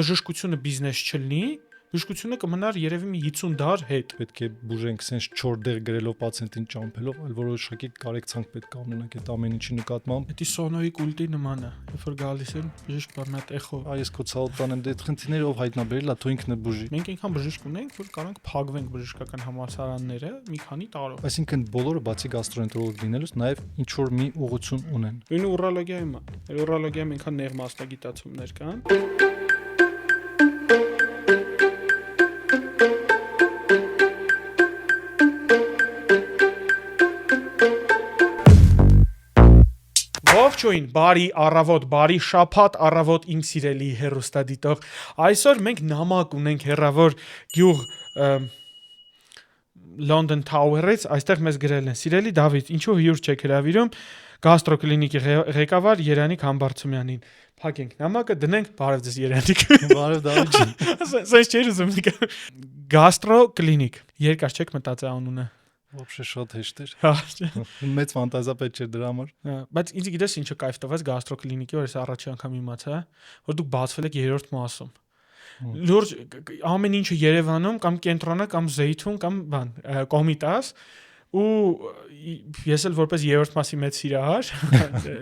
բժշկությունը բիզնես չլինի, բժշկությունը կմնար երևի մի 50 դար հետ։ Պետք է բուժենք sense 4 դեղ գրելով պացիենտին ճամփելով, այլ որոշակի կարեկցանք պետք է ունենանք այդ ամեն ինչի նկատմամբ։ Դա սոնոյի կուլտի նման է, երբ որ գալիս են բժիշկ բառնատ էխո։ Այս քո ցավտան եմ դե խնդիրները ով հայտնաբերել է, թո ինքն է բուժի։ Մենք այնքան բժիշկ ունենք, որ կարանք փակվենք բժշկական համալսարանները մի քանի տարով։ Այսինքն բոլորը բացի գաստրոենտրոլոգ լինելուց նաև ինչ որ մի ուղղություն ունեն։ Նույնը ուրոլոգիայում է։ Ուրոլոգիայում այնքան նեղ մասնագիտացումներ կան։ Ողջույն, բարի առավոտ, բարի շաբաթ առավոտ իմ սիրելի հեռուստադիտող։ Այսօր մենք նամակ ունենք հեռավոր գյուղ London Tower-ից, այստեղ մեզ գրել են. Սիրելի Դավիթ, ինչու հյուր չեք հրավիրում գաստրոկլինիկի ղեկավար Երանիկ Համբարձումյանին։ Փակենք նամակը, դնենք, բարև ձեզ Երանիկ։ Բարև Դավիթ ջան։ Սենց չէր ուզում գաստրոկլինիկ։ Երկար չեք մտածել անունը։ Вообще շատ հեշտ էր։ Հա։ Մեծ ֆանտազիա պետք չէր դրա համար։ Բայց ինձ գիտես ինչը կայֆ տվեց գաստրոկլինիկի, որ ես առաջի անգամ իմացա, որ դուք բացվել եք երրորդ մասում։ Լուրջ ամեն ինչը Երևանում կամ կենտրոնը կամ Զեյթուն կամ բան Կոմիտաս ու ես էլ որպես երրորդ մասի մեծ սիրահար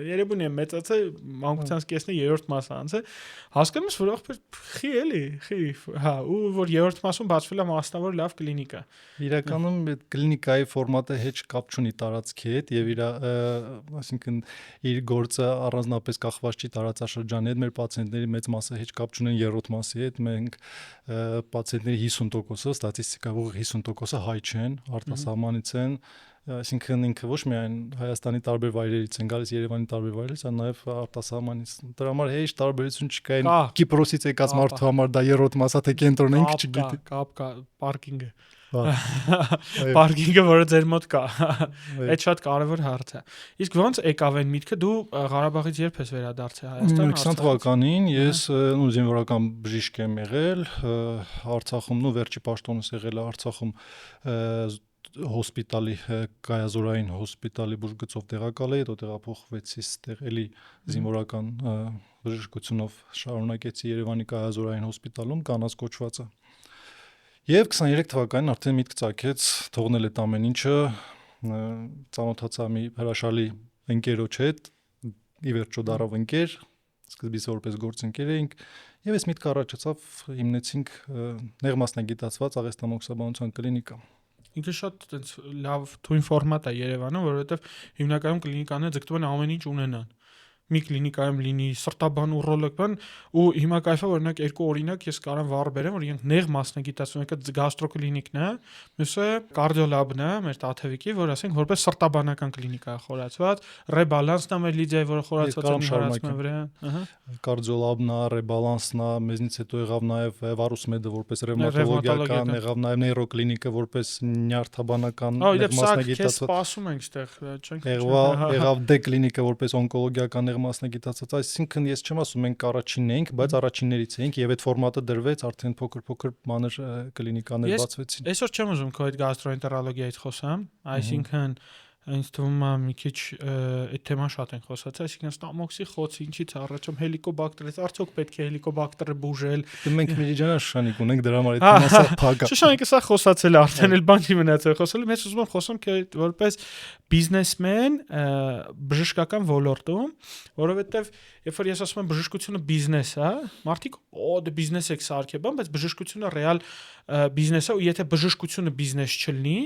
Երևանի եմ մեծացել մանկությանս կեսնի երրորդ մասը անցել հասկանում ես որ ախպեր խի էլի հա ու որ երրորդ մասում բացվել է մասնավոր լավ կլինիկա Իրականում այդ կլինիկայի ֆորմատը հեչ կապ չունի տարածքի հետ եւ իր այսինքն իր գործը առանձնապես կախված չի տարածաշրջանի հետ մեր պացիենտների մեծ մասը հեչ կապ չունեն երրորդ մասի հետ մենք պացիենտների 50%-ը ստատիստիկայով 50%-ը հայ չեն արտասահմանից են այսինքն ինքը ոչ միայն Հայաստանի տարբեր վայրերից են գալիս Երևանի տարբեր վայրերից, այլ նաև արտասահմանից։ Դրա համար հեչ տարբերություն չկա այն Կիպրոսից եկած մարդու համար դա երրորդ մասա թե կենտրոնը ինքը չգիտի։ Կա պարկինգը։ Պարկինգը որը ձեր մոտ կա։ Այդ շատ կարևոր հարց է։ Իսկ ո՞նց եկավ այն միտքը դու Ղարաբաղից երբ ես վերադարձել Հայաստան։ 20 թվականին ես զինվորական բժիշկ եմ եղել Արցախում, վերջի պաշտոնս եղել է Արցախում հոսպիտալի կայազորային հոսպիտալի բուժգծով տեղակալ էի, հետո տեղափոխվեցի ստեղ էլի զինվորական բժշկությունով շարունակեցի Երևանի կայազորային հոսպիտալում կանաց կոչվածը։ Եվ 23 թվականին արդեն միտք ծագեց թողնել այդ ամեն ինչը, ծանոթացա մի հրաշալի ընկերոջ հետ, ի վերջո դառավ ընկեր, սկզբից որպես գործընկեր էինք, եւ այս միտքը առաջացավ, հիմնեցինք նեղ մասնագիտացված աղեստամոքսաբանության կլինիկա։ Ինքը շատ այդպես լավ թույն ֆորմատ է Երևանում, որովհետև հիմնականում կլինիկաները ձգտում են ամեն ինչ ունենան։ Մի կլինիկայում լինի սրտաբան ուրոլոգ բան ու հիմա կայֆա օրինակ երկու օրինակ ես կարամ վառ բերեմ որ իրենք նեղ մասնագիտացում եկած գաստրոկլինիկն է մյուսը կարդիոլաբն է մեր Տաթևիկի որ ասենք որպես սրտաբանական կլինիկա է խորացված ռեբալանսն է մեր լիդիայի որը խորացված է հարացման վրա կարդիոլաբն է ռեբալանսն է մեզնից հետո եղավ նաև Վարուսմեդը որպես ռևմատոլոգիական եղավ նաև նեյրոկլինիկը որպես նյարդաբանական մասնագիտացված սպասում ենք այդտեղ չենք եղավ դե կլինիկը որպես օնկոլոգիական մասնագիտացած, այսինքն ես չեմ ասում մենք առաջինն էինք, բայց առաջիններից էինք եւ այդ ֆորմատը դրվեց, արդեն փոքր մանր կլինիկաներ բացվեցին։ Այսօր չեմ ուզում քո այդ գաստրոենտերոլոգիայից խոսամ, այսինքն ինձ թվում է մի քիչ այդ թեման շատ են խոսացել, այսինքն ստամոքսի խոցը ինչից առաջում հելիկոբակտերից, արդյոք պետք է հելիկոբակտերը բուժել։ Մենք Միրիջանա Շուշանիկ ունենք դրա համար այդ մասը փակ է։ Շուշանիկը սա խոսացել է արդեն էլ բան չի մնացել խոսելու, ես ուզում եմ խոսեմ որպես բիզնեսմեն բժշկական ոլորտում, որովհետև երբ որ ես ասում եմ բժշկությունը բիզնես է, մարդիկ դե բիզնես եք սարքել, բայց բժշկությունը ռեալ բիզնես է ու եթե բժշկությունը բիզնես չլինի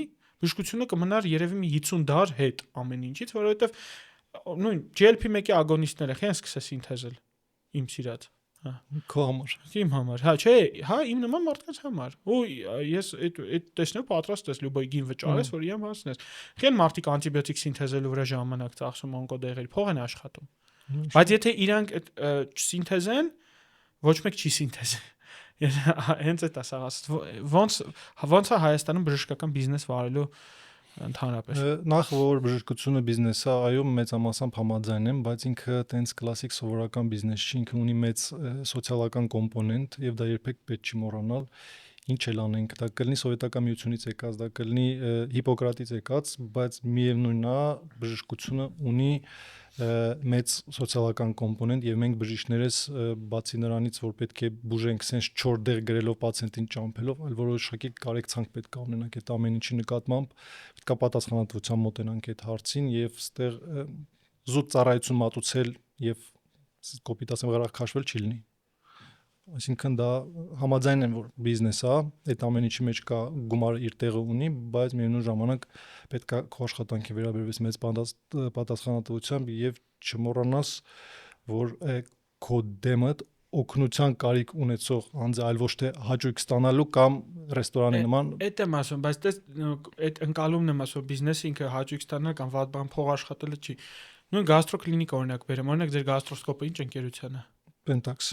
բժշկությունը կմնար երևի մի 50 դար հետ ամեն ինչից, որովհետև նույն GLP-1-ի ագոնիստները խեն սկսես սինթեզել իմ սիրած, հա, քո համար, իմ համար, հա, չէ, հա, իմ նման մարդկանց համար։ Ու ես այդ տեսնեմ պատրաստ ես լուբոյ գին վճարես, որ իմ հասնես։ Խեն մարդիկ անտիբիոտիկ սինթեզելու վրա ժամանակ ծախսում օնկոդեղերի փող են աշխատում։ Բայց եթե իրանք սինթեզեն, ոչ մեկ չի սինթեզեն։ Հենց այդ ասած ոնց է Հայաստանում բժշկական բիզնես վարելու ընդհանրապես նախ որ բժշկությունը բիզնես է այո մեծամասամբ համաձայն եմ բայց ինքը տենց կլասիկ սովորական բիզնես չի ինքը ունի մեծ սոցիալական կոմպոնենտ եւ դա երբեք պետք չի մոռանալ ինչ էլ անենք դա կլինի սովետական միությունից եկած դա կլինի Հիպոկրատից եկած բայց միևնույնն է բժշկությունը ունի մեծ սոցիալական կոմպոնենտ եւ մենք բժիշկներս բացի նրանից որ պետք է բուժենք sense 4 դեղ գրելով պացիենտին ճամփելով, այլ որոշակի կարեկցանք պետք է ունենանք այդ ամեն ինչի նկատմամբ, պետք է պատասխանատվությամբ մոտենանք այդ հարցին եւ ստեղ զուտ ծառայություն մատուցել եւ կոպիտ ասեմ գարախ քաշվել չի լինի։ Այսինքն դա համաձայն եմ որ բիզնես է, այդ ամեն ինչի մեջ կա գումարը իր տեղը ունի, բայց միևնույն ժամանակ պետք է քո աշխատանքի վերաբերվես մեծ պատասխանատվությամբ եւ չմոռանաս որ քո դեմը օգնության կարիք ունեցող անձը այլ ոչ թե հաճույք ստանալու կամ ռեստորանի նման Այդ եմ ասում, բայց դες այդ ընկալումն եմ ասում բիզնեսը ինքը հաճույք ստանալ կամ վատ բան փող աշխատելը չի։ Նույն գաստրոկլինիկ օրինակ բերեմ, օրինակ ձեր գաստրոսկոպը ինչ ընկերության է։ Pentax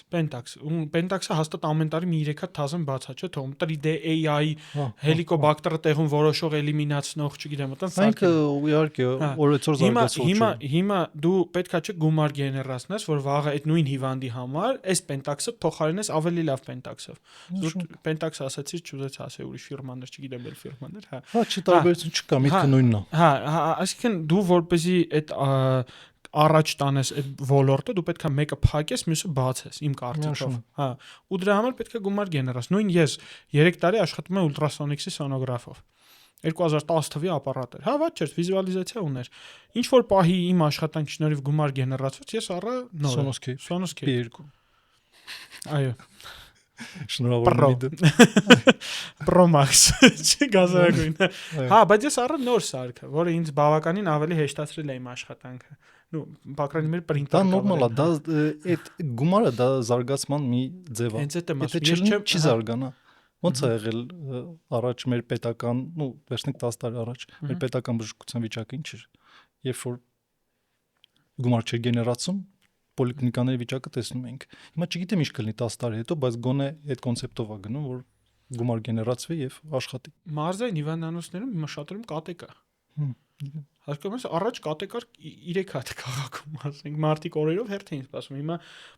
Pentax-ը հաստատ ամեն տարի մի 3 հատ թազն բաց է, չէ՞, թող 3D AI հելիկոբակտերը տեղում որոշող էլիմինացնող, չգիտեմ, այդտեղ Այնքը իհարկե օրեցօր զարգացող չէ։ Հիմա դու պետքա չէ գումար գեներացնես, որ վաղը այդ նույն հիվանդի համար այս Pentax-ը փոխարինես ավելի լավ Pentax-ով։ Pentax-ը ասացի, չուզեց ասել ուրիշ ֆիրմաներ, չգիտեմ, էլ ֆիրմաներ, հա։ Հա, չի տարբերություն չկա, միտքը նույնն է։ Հա, այսինքն դու որպեսզի այդ առաջ տանես այդ ոլորտը դու պետքա մեկը փակես, մյուսը բացես իմ կարծիքով։ Հա, ու դրա համար պետքա գումար գեներաս։ Նույն ես 3 տարի աշխատում եմ ուլտրասոնիկսի սոնոգրաֆով։ 2010 թվականի ապարատ էր։ Հա, ված չէր, վիզուալիզացիա ուներ։ Ինչ որ պահի իմ աշխատանքի շնորհիվ գումար գեներացվեց, ես առա նոր Sonoscape 2։ Այո։ Շնորհավոր Pro Max չգազարագույն։ Հա, բայց ես առա նոր սարքը, որը ինձ բավականին ավելի հեշտացրել է իմ աշխատանքը։ Ну, по крайней мере, printer-ը։ Դա նորմալ է, դա այդ գումարը դա զարգացման մի ձև է։ Հենց այդ եմ ասում, ես չի զարգանա։ Ոնց է եղել առաջ մեր պետական, ну, վերջնիկ 10 տարի առաջ, մեր պետական բժշկության վիճակը ինչ էր։ Երբ որ գումար չէր գեներացում, պոլիկլինիկաների վիճակը տեսնում ենք։ Հիմա չգիտեմ ինչ կլինի 10 տարի հետո, բայց գոնե այդ կոնցեպտով է գնում, որ գումար գեներացվի եւ աշխատի։ Մարզային հիվանդանոցներում հիմա շատերում կատե կա։ Հասկանում ես, առաջ կատե կար 3 հատ քաղաքում, ասենք, մարտիկ օրերով հերթ էին սպասում։ Հիմա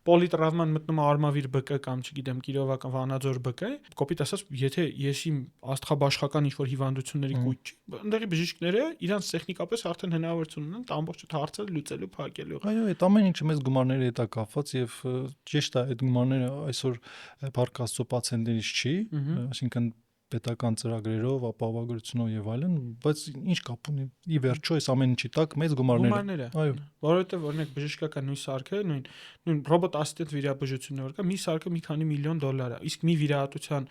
պոլիտրավման մտնում արմավիր ԲԿ կամ չգիտեմ, Կիրովական Վանաձոր ԲԿ, կոպիտ ասած, եթե ես իմ աստղաբաշխական ինչ-որ հիվանդությունների կույտ չի, ընդդեղի բժիշկները իրանց տեխնիկապես արդեն հնարավորություն ունեն ամբողջ հարցը լուծելու, փակելու։ Այո, այդ ամեն ինչը մեծ գումարների հետ է կապված եւ ճիշտ է, այդ գումարները այսօր Փառք Աստծո պացիենտներից չի, այսինքն պետական ծրագրերով, ապահովագրությունով եւ այլն, բայց ինչ կապ ունի։ Ի վերջո այս ամեն ինչի տակ մեծ գումարներ։ Այո, որովհետեւ օրինակ բժշկական նույն սարքը, նույն ռոբոտ ասիստենտ վիրաբուժությունը որ կա, մի սարքը մի քանի միլիոն դոլար է, իսկ մի վիրահատության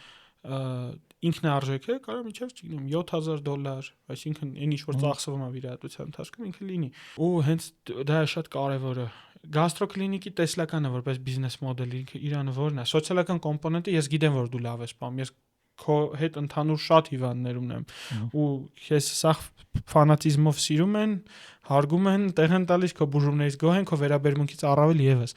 ինքնարժեքը կարող մինչև, չգիտեմ, $7,000, այսինքն այն ինչ որ ծախսվում է վիրահատության ընթացքում ինքը լինի։ Ու հենց դա է շատ կարևորը։ Գաստրոկլինիկի տեսլականը որպես բիզնես մոդել իրանը որն է։ Սոցիալական կոմպոնենտը ես գիտեմ որ դու լավ ես պահում, ես քո հետ ընդհանուր շատ հիվանդներ ունեմ ու ես սա ֆանատիզմով սիրում են, հարգում են, տեղ են տալիս քո բուժումներից գոհ են, քո վերաբերմունքից առավել եւս։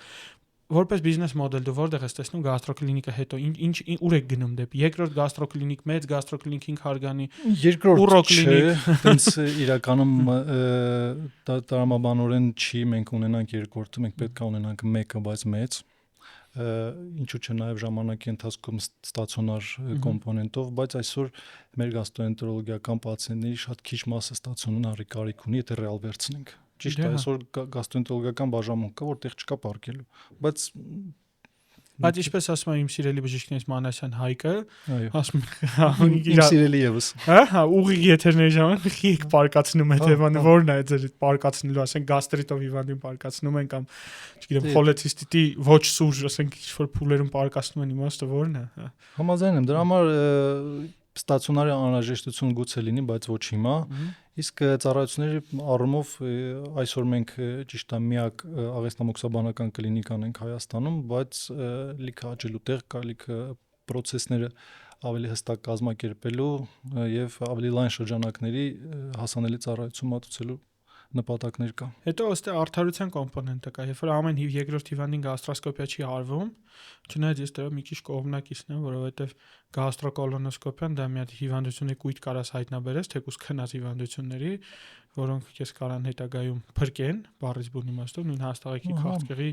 Որպես բիզնես մոդել դու որտեղ ես տեսնում գաստրոկլինիկը հետո ինչ ուր եք գնում դեպի երկրորդ գաստրոկլինիկ, մեծ գաստրոկլինիկին հարգանի, երկրորդ չէ, տենց իրականում տրամաբանորեն չի մենք ունենանք երկրորդը, մենք պետք է ունենանք մեկը, բայց մեծ ինչու՞ չէ նաև ժամանակի ընթացքում ստացիոնար կոմպոնենտով, բայց այսօր մեր գաստրոենտերոլոգիական պացիենտների շատ քիչ մասը ստացիոնարի կարիք ունի, եթե ռեալ վերցնենք։ Ճիշտ է, այսօր գաստրոենտերոլոգիական բաժանմունք կա, որտեղ չկա պարկելու, բայց ինչպես ասում եմ իմ սիրելի բժիշկներից Մանասյան Հայկը, ասում իմ սիրելի եւս։ Հա, ուղիղ եթերների ժամանակ խիք պարկացնում է Թևանը, որն է ձեր պարկացնելու, ասենք գաստրիտով հիվանդին պարկացնում են կամ չգիտեմ խոլեցիստիտի ոչ սուր, ասենք ինչ-որ փուլերում պարկացնում են, իմաստը որն է։ Համաձայն եմ, դրա համար ստացիոնարի անհրաժեշտություն գուցե լինի, բայց ոչ հիմա։ Իսկ ծառայությունների առումով այսօր մենք ճիշտ է միակ աղեստամոքսաբանական կլինիկան ենք Հայաստանում, բայց լիքը աճելու տեղ կա, լիքը պրոցեսները ավելի հստակ կազմակերպելու եւ ավելի լայն շրջանակների հասանելի ծառայություն մատուցելու նպատակներ կա։ Հետո ըստ արդարության կոմպոնենտը կա, երբ որ ամեն երկրորդ հիվանդին գաստրոսկոպիա չի արվում, չնայած ես դեռ մի քիչ կողմնակիցն եմ, որովհետեւ գաստրոկոլոնոսկոպիան դա մի հատ հիվանդությունների կույտ կարաս հայտնաբերես, թեկուզ քնած հիվանդությունների, որոնք քեզ կարան հետագայում փրկեն, բառից բուն իմաստով, նույն հաստաղեկի քաղցկեղի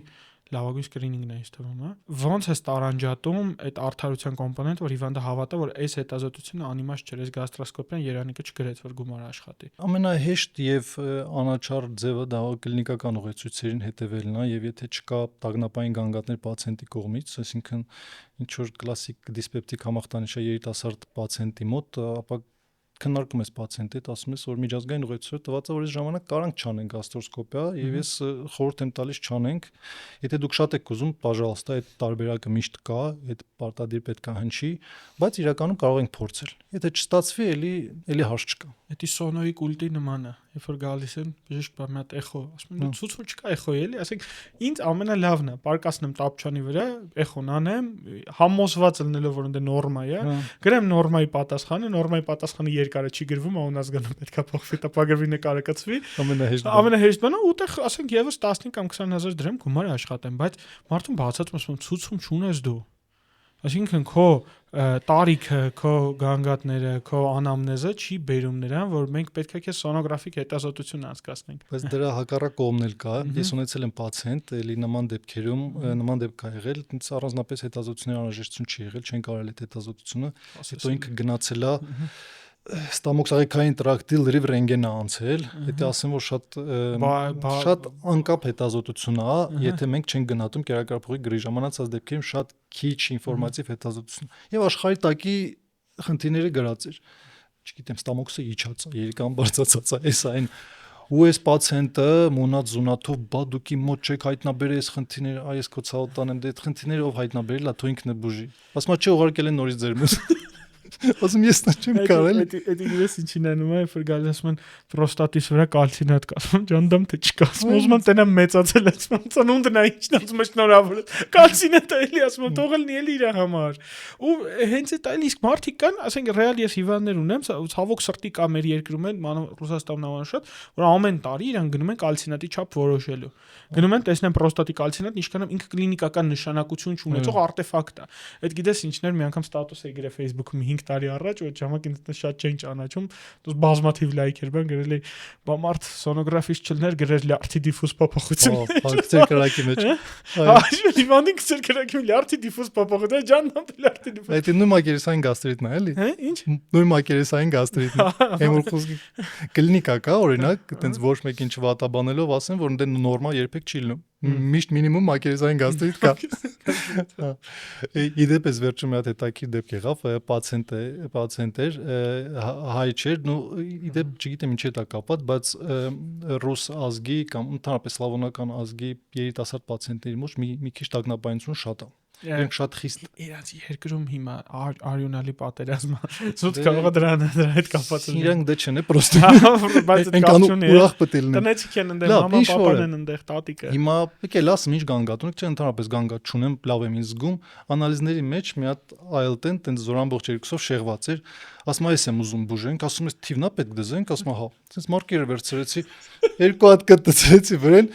լավագույն սկրինինգն է ինձ թվում, ոնց է տարանջատում այդ արդարության կոմպոնենտը, որ հիվանդը հավատա, որ այս հետազոտությունը անիմաստ չէ, այս գաստրոսկոպիան Երանիկը չգրեց, որ գումար աշխատի։ Ամենահեշտ եւ անաչառ ձևը դա կլինիկական ուղեցույցերին հետևելն է, եւ եթե չկա տագնապային գանգատներ պացիենտի կողմից, այսինքն ինչ որ կլասիկ դիսպեպտիկ համախտանիշ է երիտասարդ պացիենտի մոտ, ապա քննարկում ես պացիենտի հետ, ասում ես, որ միջազգային ուղեցույցը տված է, որ այս ժամանակ կարանք չանենք գաստրոսկոպիա, եւ ես խորհուրդ եմ տալիս չանենք։ Եթե դուք շատ եք ուզում, պաժալստա, այդ տարբերակը միշտ կա, այդ պարտադիր պետք է հնչի, բայց իրականում կարող ենք փորձել։ Եթե չստացվի, էլի հարց չկա։ Դա սոնոյի կուլտի նման է, երբ որ գալիս են, բժիշկ բա մի հատ էխո, ասում են, ցույցում չկա էխո էլի, ասենք, ինձ ամենալավն է, պարկասնեմ տապչանի վրա, էխոն անեմ, համոզված լինելով, որ դա նորմա է, գրեմ նորմայի պատասխանը երկարը չի գրվում, անազգանուն պետքա փոխվի, տպագրվի նկարակցվի, ամենահեշտ բանը, ուտեղ ասենք եւս 15 կամ 20000 դրամ գումար աշխատեմ, բայց մարդուն բացատրում ասում ցույցում չունես դու։ Այսինքն քո տարիքը, քո գանգատները, քո անամնեզը չի բերում նրան, որ մենք պետք է քեզ սոնոգրաֆիկ հետազոտություն անցկացնենք։ Բայց դրա հակառակ կողմն էլ կա։ Ես ունեցել եմ պացիենտ, էլի նման դեպքերում, նման դեպք կա եղել, ինձ առանձնապես հետազոտությունների անհրաժեշտություն չի եղել, չեն կարել այդ հետազոտությունը, հետո ինքը գնացել է ստամոքսաղեքային տրակտի լրիվ ռենտգեն է անցել, դա ասեմ, որ շատ անկապ հետազոտություն է, եթե մենք չենք գնահատում կերակրափոխի գրի ժամանակ դեպքերում շատ քիչ ինֆորմատիվ հետազոտություն։ Եվ աշխարհի տակի խնդիրները գրած էր։ Չգիտեմ, ստամոքսը իջած է, երիկան բարձրացած է, էս այն ու այս պացիենտը մոնատ զունաթով բա դուքի մոտ չեք հայտնաբերել այս խնդիրները, այս քո ցավոտան եմ, դե այդ խնդիրները ով հայտնաբերել է, թո ինքն է բուժի։ Ասում է, չէ, ուղարկել են նորից ձեր մոտ։ Ասում ես նա չեմ կարել։ Այդ ինձ ինչին անում է, որ գալիս ասում են պրոստատիս վրա կալցինատ կա, ասում ջանդամ թե չկա, ասում եմ տենամ մեծացել, ասում ծնունդն է ինչն ասում շնորհավոր։ Կալցինատը էլի ասում թողել էլի իր համար։ Ու հենց այդ այլ իսկ մարդիկ կան, ասենք ռեալ ես հիվանդներ ունեմ, ցավոք սրտի կա մեր երկրում են, Ռուսաստանն անշատ, որ ամեն տարի իրան գնում են կալցինատի չափ որոշելու։ Գնում են տեսնեն պրոստատի կալցինատ, ինչքան ինքը կլինիկական նշանակություն չունեցող արտեֆակտ է։ Այդ գիտես ինչներ մի անգամ ստատուս է գրել Facebook-ում 5 տարի առաջ, որ ժամանակ ինձ շատ չէին ճանաչում, դուս բազմաթիվ լայքեր բան գրել էի, բա մարդ սոնոգրաֆիստ չլներ գրել լյարդի դիֆուզ փոփոխություն։ Հա, կրակի մեջ։ Այո, իվանդին քսեր կրակի լյարդի դիֆուզ փոփոխություն, ջանամ լյարդի դիֆուզ։ Այդ նույն մակերեսային գաստրիտն է, էլի։ Հա, ինչ։ Նույն մակերեսային գաստրիտն է։ Հեմորխոզի կլինիկա կա, օրինակ, այտենց ոչ մեկին չվատաբանելով ասեն, որ ընդ նորմալ երբեք չի լինում։ Միշտ մինիմում մակերեսային գաստրիտ կա։ Իդեպ էս վերջում մի հատ հետաքրքիր դեպք եղավ, պացիենտ էր, հայ չէր, իդեպ չգիտեմ ինչ է դա կապված, բայց ռուս ազգի կամ ընդհանրապես սլավոնական ազգի երիտասարդ պացիենտների մոտ մի քիչ տագնապայնություն շատ է։ Իրենք շատ խիստ իրանց երկրում հիմա արյունալի պատերազմը զուտ կարող է դրան հետ կապված լինել։ Իրանք դե չեն, պրոստը բայց կապ ուրախ պետք է լինի։ Տնեցիք են ընդեղ, մամա պապան են ընդեղ, տատիկը։ Հիմա եկել ասում ինչ գանգատ ունեք, չէ, ընդհանրապես գանգատ չունեմ, լավ եմ ինձ զգում։ Անալիզների մեջ մի հատ IL-10 տենց զորամբողջ երկուսով շեղված էր։ Ասում եմ, ես եմ ուզում բուժենք, ասում ես թիվնա պետք դզենք, ասում եմ, հա։ Այսպես մարկերը վերցրեցի, երկու հատ կտցրեցի վրան,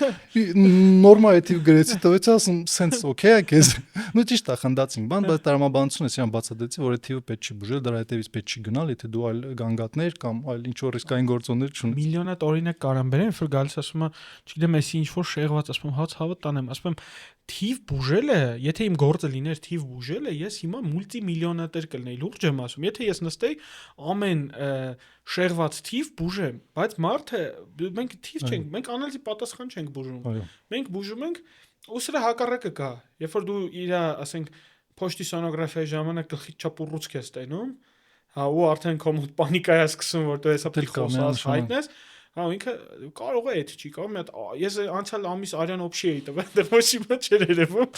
նորմալ է թիվ գրեցի, տվեցի, ասում, սենց օքեյ է քեզ։ Ну ճիշտ է, խնդացինք, բան, բայց տրամաբանություն ես իրան բացատրեցի, որ այդ թիվը պետք չի բուժել, դրա հետևից պետք չի գնալ, եթե դու այլ գանգատներ կամ այլ ինչ որ ռիսկային գործոններ չունես։ Միլիոնատ օրինակ կարան բերեն, որ գալիս ասում է, չգիտեմ, էսի ինչ որ շեղված, ասում եմ, հաց հավը տանեմ, ասում եմ, թիվ բուժելը, եթե իմ գործը լիներ թիվ բուժելը, ես հիմա մուլտիմիլիոնատեր կլինեի, լուրջ եմ ասում։ Եթե ես նստեի ամեն շեղված թիվ բուժեմ, բայց մարդը մենք թիվ չենք, մենք անալիզի պատասխան չենք բուժում։ Մենք բուժում ենք ու սրա հակառակը կա։ Երբ որ դու իր, ասենք, փոշտի սոնոգրաֆիայի ժամանակ գլխի չափուռուցք ես տենում, հա ու արդեն քո մոտ պանիկա է սկսում, որ դու հեսա փիխոսած հայտնես, հա ինքը կարող է այդ չի կարող, մի հատ ես անցյալ ամիս Արյան օփշի էի տվել, դե ոչի մոտ չէր երևում,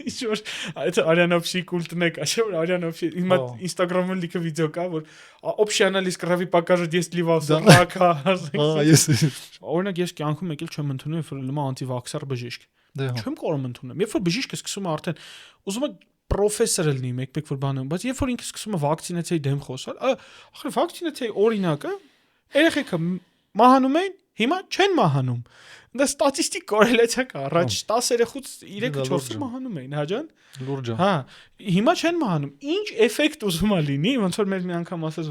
ինչ որ այդ Արյան օփշի կուլտն է, կա չէ, որ Արյան օփշի հիմա Instagram-ում լիքը վիդեո կա, որ օփշի անալիզ կրավի покажет если вас рака, օրինակ ես կյանքում եկել չեմ ընդունում, որ լմա անտիվաքսեր բժիշկ, չեմ կարող ընդունել, երբ որ բժիշկը սկսում է արդեն ուզում է պրոֆեսոր լինի, մեկ-մեկ որ բանում, բայց երբ որ ինքը սկսում է վակցինացիայի դեմ խոսալ, ախր վակցինացիայի օրինակը երեխեքը մահանում են, հիմա չեն մահանում։ Դա ստատիստիկ կորելացիա կա, առաջ 10 երեխուց 3-4-ը մահանում էին, հա ջան։ Լուրջ է։ Հա, հիմա չեն մահանում։ Ինչ էֆեկտ ուզում է լինի, ոնց որ մեր մի անգամ ասած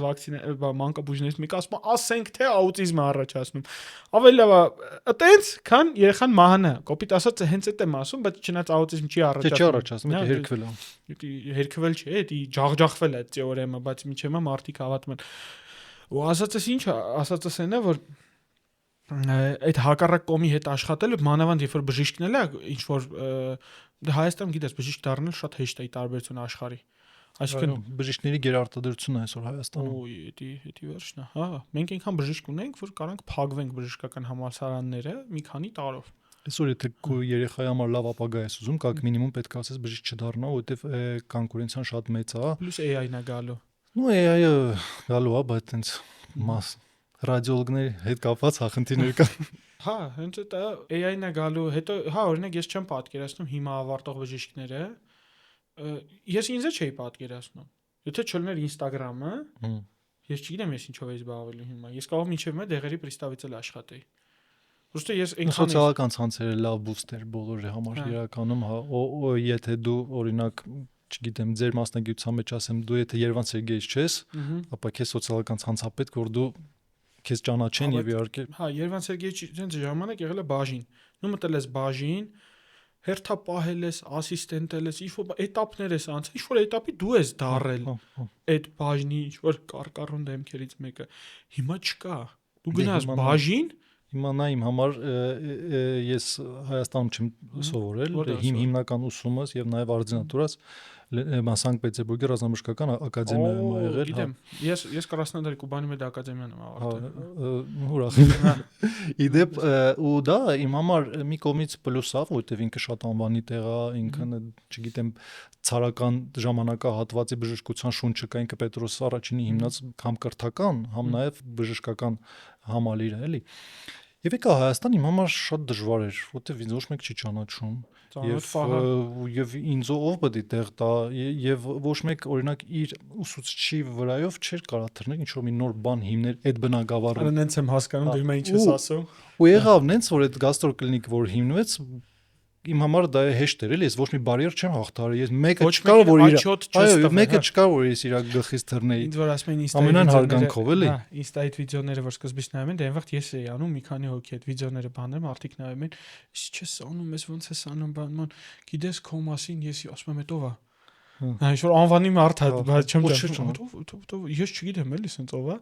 մանկաբույժներից մեկը ասում է, ասենք թե աուտիզմ է առաջացնում։ Ավելի լավ է այտենց, քան երեխան մահանա։ Կոպիտ ասած հենց այդ եմ ասում, բայց չնայած աուտիզմ չի առաջացնում։ Չի առաջացնում, դա հերքվել է։ Հերքվել չէ, դա ջախջախվել է թեորեմը, բայց միջև է մարդիկ հավատում են։ Ու ասածս ինչ է, ասածս այն է, որ այդ հակառակ կողմի հետ աշխատելը մանավանդ երբ որ բժիշկն է, ինչ որ Հայաստանում գիտես բժիշկ դառնալ շատ հեշտ է աշխարհի աշխարհի։ Այսինքն բժիշկների գերարտադրությունն է այսօր Հայաստանում։ Օй, դա վերջն է, հա։ Մենք այնքան բժիշկ ունենք, որ կարանք փակվենք բժշկական համալսարանները մի քանի տարով։ Այսօր եթե քո երեխայի համար լավ ապագա ես ուզում, կակ մինիմում պետք է ասես բժիշկ չդառնա, որովհետև կոնկուրենցիան շատ մեծ է։ Պլյուս AI-ն է գալու։ Ну AI-ը գալու է, բայց այնց մաս ռադիոլոգների հետ կապված խնդիրներ կան։ Հա, հենց դա AI-ն է գալու, հետո հա, օրինակ ես չեմ պատկերացնում հիմա ավարտող բժիշկները, ես ինձ չէի պատկերացնում։ Եթե չլներ Instagram-ը, ես չգիտեմ ես ինչով էի զբաղվելու հիմա։ Ես կարող մինչև մե դեղերի պրիստավից էլ աշխատեի։ Ոստե ես այնքան սոցիալական ցանցերը լավ բուստեր բոլորի համար իրականում, հա, եթե դու օրինակ չգիտեմ, ձեր մասնագիտության մեջ ասեմ, դու եթե Երևան Սերգեյից չես, ապա քեզ սոցիալական ցանցա պետք որ դու քեզ ճանաչեն եւ իհարկե հա Երևան Սերգեյի ցենց ժամանակ եղել է բաժին։ Նու մտել ես բաժին, հերթապահել ես, ասիստենտ ես, ինչ-որ էտապներ ես անցել, ինչ-որ էտապի դու ես դարել այդ բաժնի ինչ-որ կարկառուն դեմքերից մեկը։ Հիմա չկա։ Դու գնաս բաժին, հիմա նա իմ համար ես Հայաստանում չեմ սովորել, հիմնական ուսումս եւ նաեւ արձինատուրս Սանկտ Պետերբուրգի ռազմաբժշկական ակադեմիայում ա եղել, հա։ Ես Կրասնոդարի Կուբանի մեծ ակադեմիան եմ ավարտել։ Ուրախ։ Իդեպ ու դա իմ համար մի կողմից պլյուս է, որովհետեւ ինքը շատ անվանի տեղ է, ինքն չգիտեմ ցարական ժամանակահատվածի բժշկության շունչը կա, ինքը Պետրոս առաջինի հիմնած համ կրթական, համ նաեւ բժշկական համալիր է, էլի։ Եվ եկա Հայաստան իմ համար շատ դժվար էր, որովհետև ինձ ոչ մեկ չի ճանաչում եւ ինձ ով պետք է տեղ տա եւ ոչ մեկ օրինակ իր ուսուցչի վրայով չէր կարա թռնել ինչ որ մի նոր բան հիմներ այդ բնակավարը։ Այո, նենց եմ հասկանում, դու հիմա ինչ ես ասում։ Ու եղավ նենց որ այդ գաստրոկլինիկ որ հիմնվեց իմ համար դա հեշտ էր, էլի, ես ոչ մի բարիեր չեմ հաղթարել, ես մեկը չկար որ իր այո, մեկը չկար որ ես իր գլխից թռնեի։ Ինձ որ ասում են ամենայն հարգանքով էլի։ Հա, Insta-ից վիդեոները որ սկզբից նայում են, դե այն վաղ ես էի անում մի քանի հոգի այդ վիդեոները բաներում, արդիկ նայում են, չես անում, ես ոնց ես անում, բան, գիտես քո մասին, ես ասում եմ, էտով է։ Հա, ինչ որ անվանի մարդ է, բայց չեմ դեռ։ Ես չգիտեմ էլի սենց ով է։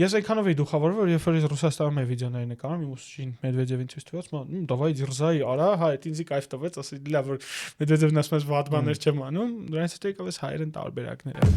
Ես այնքանով էի դուխավորվել, որ երբ որ ես Ռուսաստանում էի վիդեոներ նկարում, իմ ուսուցչին Մեդվեդևին ցույց տվեց, «Դավայ դիրզայի արա», հա, այդ ինձ կայֆ տվեց, ասի լավ որ Մեդվեդևն ասում է վատ բաներ չեմ անում, դրանից հետո եկավ էս հայերեն տարբերակները։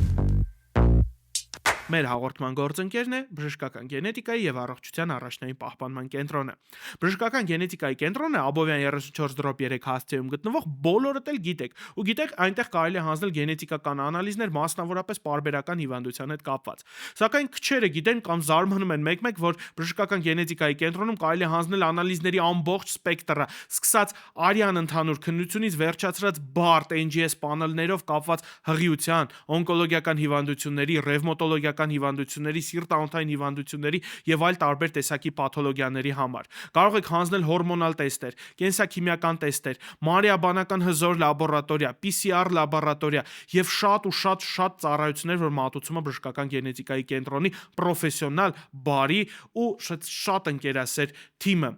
Մեր հաղորդման գործընկերն է բժշկական գենետիկայի եւ առողջության առաջնային պահպանման կենտրոնը։ Բժշկական գենետիկայի կենտրոնը Աբովյան 34/3 հասցեում գտնվող բոլորդ էլ գիտեք, ու գիտեք այնտեղ կարելի է հանձնել գենետիկական անալիզներ, մասնավորապես պարբերական հիվանդության հետ կապված։ Սակայն քչերը գիտեն կամ զարմանում են մեկ-մեկ, որ բժշկական գենետիկայի կենտրոնում կարելի է հանձնել անալիզների ամբողջ սպեկտրը, սկսած արյան ընդհանուր քննությունից վերջացրած բարդ NGS պանելներով կապված հղիության, օնկոլոգիական հիվանդությունների, ռևմատոլոգիական հիվանդությունների, սիրտանոթային հիվանդությունների եւ այլ տարբեր տեսակի պաթոլոգիաների համար։ Կարող եք հանձնել հորմոնալ տեստեր, կենսաքիմիական տեստեր, մանրեաբանական հզոր լաբորատորիա, PCR լաբորատորիա եւ շատ ծառայություններ, որ մատուցում է բժշկական գենետիկայի կենտրոնի պրոֆեսիոնալ, բարի ու շատ ընկերասեր թիմը։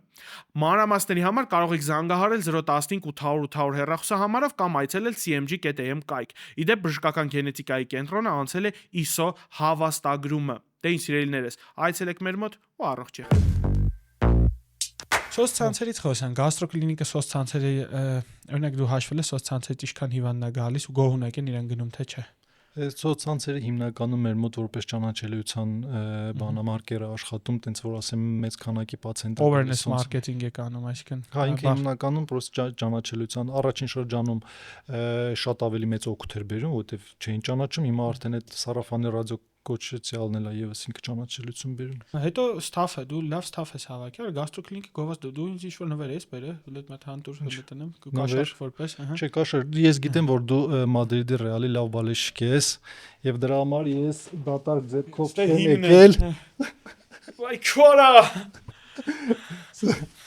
Մանրամասների համար կարող եք զանգահարել 015 800 800 հեռախոսահամարով կամ այցելել cmg.am կայք։ Իդեպ բժշկական գենետիկայի կենտրոնը անցել է ISO հավաստագրումը։ Դե ինչ սիրելիներս, այցելեք մեր մոտ ու առողջ եղեք։ Սոց ցանցերից խոսան, գաստրոկլինիկը սոց ցանցերի, օրինակ դու հաշվել ես սոց ցանցերից ինչքան հիվանդն է գալիս ու գոհունակ են իրեն գնում թե չէ։ Սոց ցանցերը հիմնականում մեր մոտ որպես ճանաչելիության բանամարկեր աշխատում, տենց որ ասեմ մեծ քանակի պացիենտներ awareness marketing է կանում, այսինքն հա ինքը հիմնականում պրոստը ճանաչելիության առաջին շրջանում շատ ավելի մեծ օգուտ էր բերում, որովհետև չէին ճանաչում, հիմա արդեն այդ սարաֆանի ռադիո կոչեցյալն էլ է եւս ինքը ճանաչելիություն բերում։ Հետո ստաֆը, դու լավ ստաֆ ես հավաքել, գաստրոկլինիկը գովաս դու ինձ ինչ-որ նվեր ես բերել, հենց մատ հանդուր հլտնեմ, կաշար որպես, ահա։ Չէ, կաշար, ես գիտեմ որ դու Մադրիդի Ռեալի լավ բալեշիկ ես եւ դրա համար ես դատարկ ձեռքով չեմ եկել։ Վայ քորա։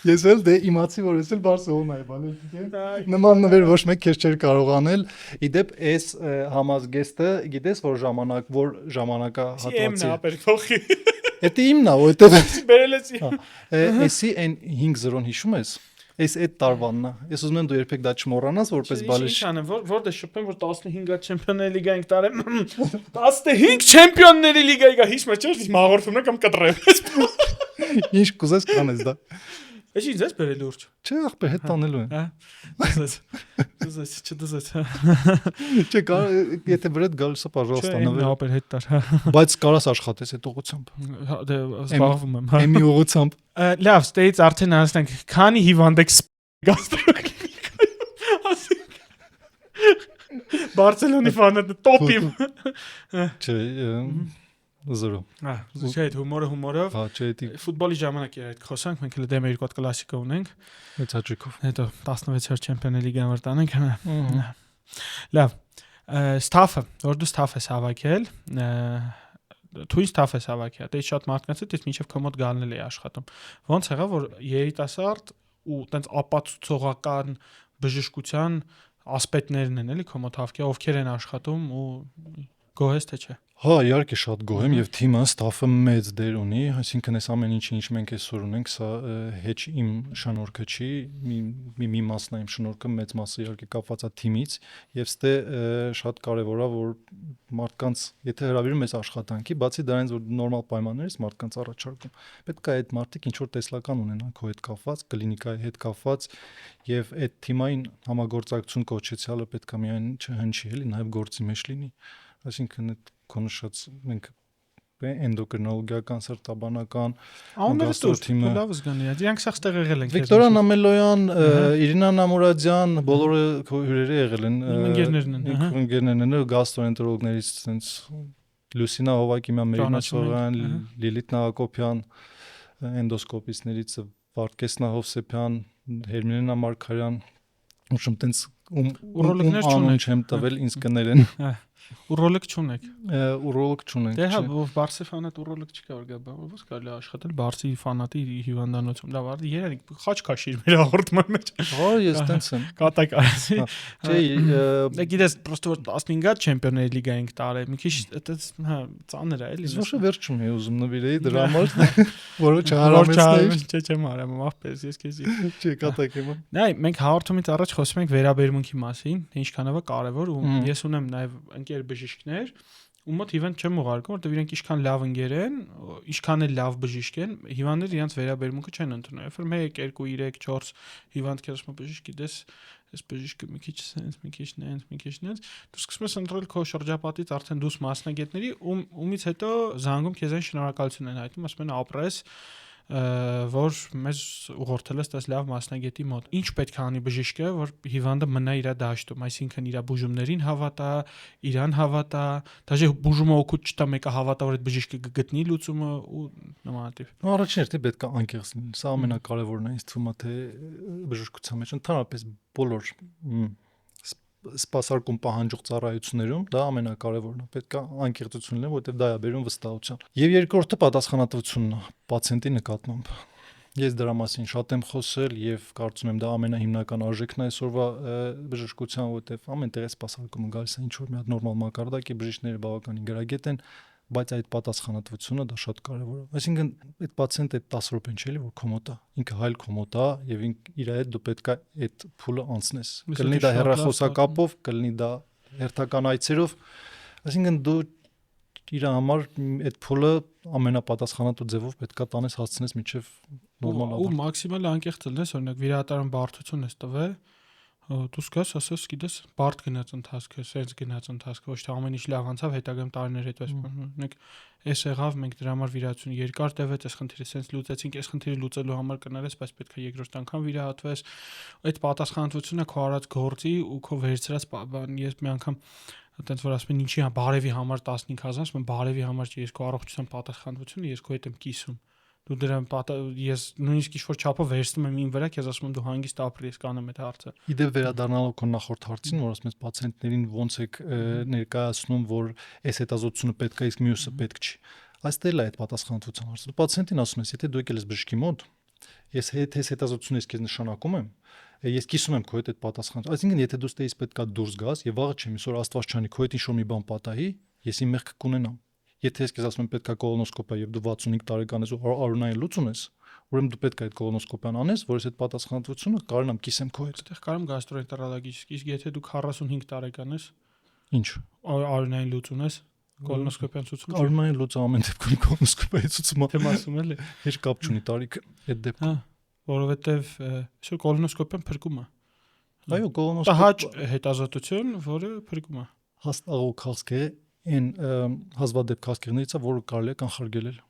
Ես էլ դե իմացի որ ես էլ Բարսելոնայի բալետիկ նման նվեր ոչ մեկ քեզ չէր կարող անել իդեպ այս համազգեստը գիտես որ ժամանակա հատվածի ապեր փոխի Դա իմն է որտեղ բերել ես էսի այն 5-0-ն հիշում ես Այս այդ տարվանն է։ Ես ուզում եմ դու երբեք դա չմոռանաս, որպես բալիշ։ Ինչ անեմ, որտե շփեմ, որ 15-ը Չեմպիոնների լիգա ենք տարել։ 15 Չեմպիոնների լիգայի գա հիշում ես, իմ հաղորդումն կամ կտրեմ։ Ինչ կուզես կանես դա։ Էս ինչ ես բերել ուրջ։ Չէ, ախպեր հետ տանելու են։ Դզես։ Չէ, եթե վրեդ գալիս է, пожалуйста, նվեր։ Չէ, ապեր հետ տար։ Բայց կարաս աշխատես այդ ուղղությամբ։ Դե զբաղվում եմ։ Էմի ուղղությամբ։ Լավ, ստեից արդեն անցնենք։ Քանի հիվանդ եք գաստրոկլինիկայում։ Բարսելոնի ֆանատը տոպիմ։ Չէ, 0 Չէ, հումորով։ Հա, չէ, ֆուտբոլի ժամանակ էր այդ խոսանք, մենք էլ դեմ երկու հատ կլասիկա ունենք։ Այդ հաճիկով։ Հետո 16-րդ Չեմպիոնների լիգան վր տանենք։ Լավ։ Ստաֆը, որ դու ստաֆ ես հավաքել, թույն ստաֆ ես հավաքել, դե շատ մարդկանց հետ մինչև կոմոդ գալնել էի աշխատում։ Ոնց եղավ, որ երիտասարդ ու տենց ապացուցողական բժշկության ասպետներն են էլի կոմոդ հավաքել, ովքեր են աշխատում ու գոհես թե չէ։ Հա, իհարկե շատ գոհ եմ եւ թիմը ստաֆը մեծ դեր ունի, այսինքն այս ամեն ինչը ինչ մենք այսօր ունենք, սա հեչ իմ շնորհքը չի, մի մասն է իմ շնորհքը, մեծ մասը իհարկե կապված է թիմից եւ ստե շատ կարեւոր է որ մարդկանց, եթե հրավիրում ես աշխատանքի, բացի դրանից որ նորմալ պայմաններից մարդկանց առաջարկում, պետք է այդ մարդիկ ինչ որ տեսլական ունենան քո հետ կապված, կլինիկայի հետ կապված եւ այդ թիմային համագործակցություն կոչեցյալը պետք է միայն չհնչի, էլի նաեւ գործի մեջ լինի, այսինքն այդ կոնշած մենք էնդոկրինոլոգիական սրտաբանական գաստրոթիմը լավ զգալի է։ Դրանք սա ստեղ եղել են։ Վիկտորիա Ամելոյան, Իրինա Նամուրադյան, բոլորը հյուրերը եղել են։ Ընկերներն են, գաստրոենտերոլոգներից, sense Լուսինա Հովակիմյան, Մերինա Սողյան, Լիլիթ Նահակոբյան, էնդոսկոպիստներից Վարդգեսնա Հովսեփյան, Հերմինա Մարկարյան, ուրիշ տենց ուրոլոգներ չունեք, չեմ տվել ինձ կներեն։ Ուրոլոգ չունեք։ Ուրոլոգ չունենք։ Դե հա, Բարսի ֆանատ ուրոլոգ չկա որ գա, ո՞ս կարելի աշխատել Բարսի ֆանատի հիվանդանոցում։ Լավ, արդի երեք խաչ քաշիր մեր հաղորդման մեջ։ Հա, ես տենց եմ։ Կատակ արեցի։ Չէ, դե գիտես, պրոստը որ 15-ը Չեմպիոնների լիգա ենք տարել։ Մի քիչ այդպես, հա, ծանր է, էլի։ Ոչ վերջում է ուզում նվիրեի դրա համար, որը չհարամեցնեի։ Չէ, չեմ արեմ, ախպես ես քեզի։ Չէ, կատակ եմ։ Նայ, մենք հաղորդումից առաջ խոսում ենք վերաբերմունքի մասին, ինչքանով է կարևոր ու ես ունեմ նաև ընկեր բժիշկներ, ու մոտ հիվանդ չեմ ուղարկում, որտեղ իրենք ինչքան լավ ընկեր են, ինչքան էլ լավ բժիշկ են, հիվանդները իրենց վերաբերմունքը չեն ընդունում։ Երբ որ 1, 2, 3, 4 հիվանդ քեզ ասում բժիշկ գիտես, այս բժիշկը մի քիչ sense, մի քիչ նենց, դու սկսում ես ընտրել քո շրջապատից արդեն դուս մասնագետների, ումից հետո զանգում քեզ այն շնորհակալություն են հայտնում, ասում են ապրես որ մեզ ուղղորդել ես դες լավ մասնագետի մոտ։ Ինչ պետք է անի բժիշկը, որ հիվանդը մնա իր դաշտում, այսինքն իր բուժումներին հավատա, իրան հավատա, դաժե բուժումը օգուտ չտա, մեկը հավատա, որ այդ բժիշկը կգտնի լուծումը ու նմանատիպ։ Առաջին հերթին պետք է անկեղծ լինել։ Սա ամենակարևորն է ինձ թվում է, թե բժշկության մեջ ընդհանրապես բոլոր սպասարկում պահանջող ծառայություններում դա ամենակարևորն է։ Պետք է անկեղծություն լինել, որովհետև դա է բերում վստահության։ Եվ երկրորդը պատասխանատվությունն է պացիենտի նկատմամբ։ Ես դրա մասին շատ եմ խոսել եւ կարծում եմ դա ամենահիմնական արժեքն է այսօրվա բժշկության, որովհետև ամեն տեղ է սպասարկումը գալիս է ինչ որ մի հատ նորմալ մակարդակի, բժիշկները բավականին գրագետ են, բայց այդ պատասխանատվությունը դա շատ կարևոր է։ Այսինքն այդ պացիենտը 10 րոպեն չէ՞ որ կոմոդ է, ինքը հայլ կոմոդ է եւ իր հետ դու պետք է այդ փուլը անցնես։ Կլինի դա հեռախոսակապով, կլինի դա հերթական այցերով, այսինքն դու իր համար այդ փուլը ամենապատասխանատու ձևով պետք է տանես հասցնես մինչեւ նորմալ ու մաքսիմալ անկեղծ լինես, օրինակ վիրահատարան բարդություն ես տվել, դու սկաս ասես, գիտես, բարդ գնաց ընթացքը, սենց գնաց ընթացքը, ոչ թե ամեն ինչ լավ անցավ, հետագայում տարիներ հետո մենք էս եղավ, մենք դրա համար վիրահատություն երկար տևեց, այս խնդիրը սենց լուծեցինք, այս խնդիրը լուծելու համար կներես, բայց պետք է երկրորդ անգամ վիրահատվես։ Այդ պատասխանատվությունը քո արած գործի ու քո վերցրած բան, ես մի անգամ այտենց որ ասում են ինչի բարևի համար 15000, ասում են բարևի համար չի, ես քո առողջության պատասխանատվությունը ես քո հետ եմ կիսում։ Դու դրան ես նույնիսկ ինչ-որ չափով վերցնում եմ իմ վրա, քեզ ասում եմ դու հանգիստ ապրի, ես կանեմ այդ հարցը։ Իդեպ վերադառնալով քո նախորդ հարցին, որ ասում ես պացիենտներին ոնց եք ներկայացնում, որ այս հետազոտությունը պետք է, իսկ մյուսը պետք չի։ Այստեղ էլ է այդ պատասխանատվության հարցը։ Դու պացիենտին ասում ես, եթե դու եկել ես բժշկի մոտ, Ես հետազոտություն ես քեզ նշանակում եմ, ես կիսում եմ քո հետ այդ պատասխանը։ Այսինքն, եթե դու ստեից պետքա դուրս գաս եւ վաղը չեմ իսօր Աստված չանի քո հետ ինչ-որ մի բան պատահի, ես իմ մեղքը կունենամ։ Եթե ես քեզ ասում եմ պետքա կոլոնոսկոպիա եւ դու 65 տարեկան ես ու արունային լուծում ես, ուրեմն դու պետք է այդ կոլոնոսկոպիան անես, որ ես այդ պատասխանատվությունը կարողանամ կիսեմ քո հետ։ Այդտեղ կարամ գաստրոենտերոլոգիկ, իսկ եթե դու 45 տարեկան ես, Ինչ։ արունային լուծում ես, կոլոնոսկոպիան ցուցում։ Արունային լուծը ամեն դեպքում կոլոնոսկոպիայի ցուցումը։ Դեմ ասում էլի։ Heç կապ չունի տարիքը այդ դեպքում։ Հա, որովհետեւ շո կոլոնոսկոպիան փրկում է։ Այո, Դա կոլոնոսկոպիա հաճ հետազոտություն, որը փրկում է։ հաստաղող քաղցկեղը այն հազվադեպ քաղցկեղներից է, որը կարելի է կանխարգելել։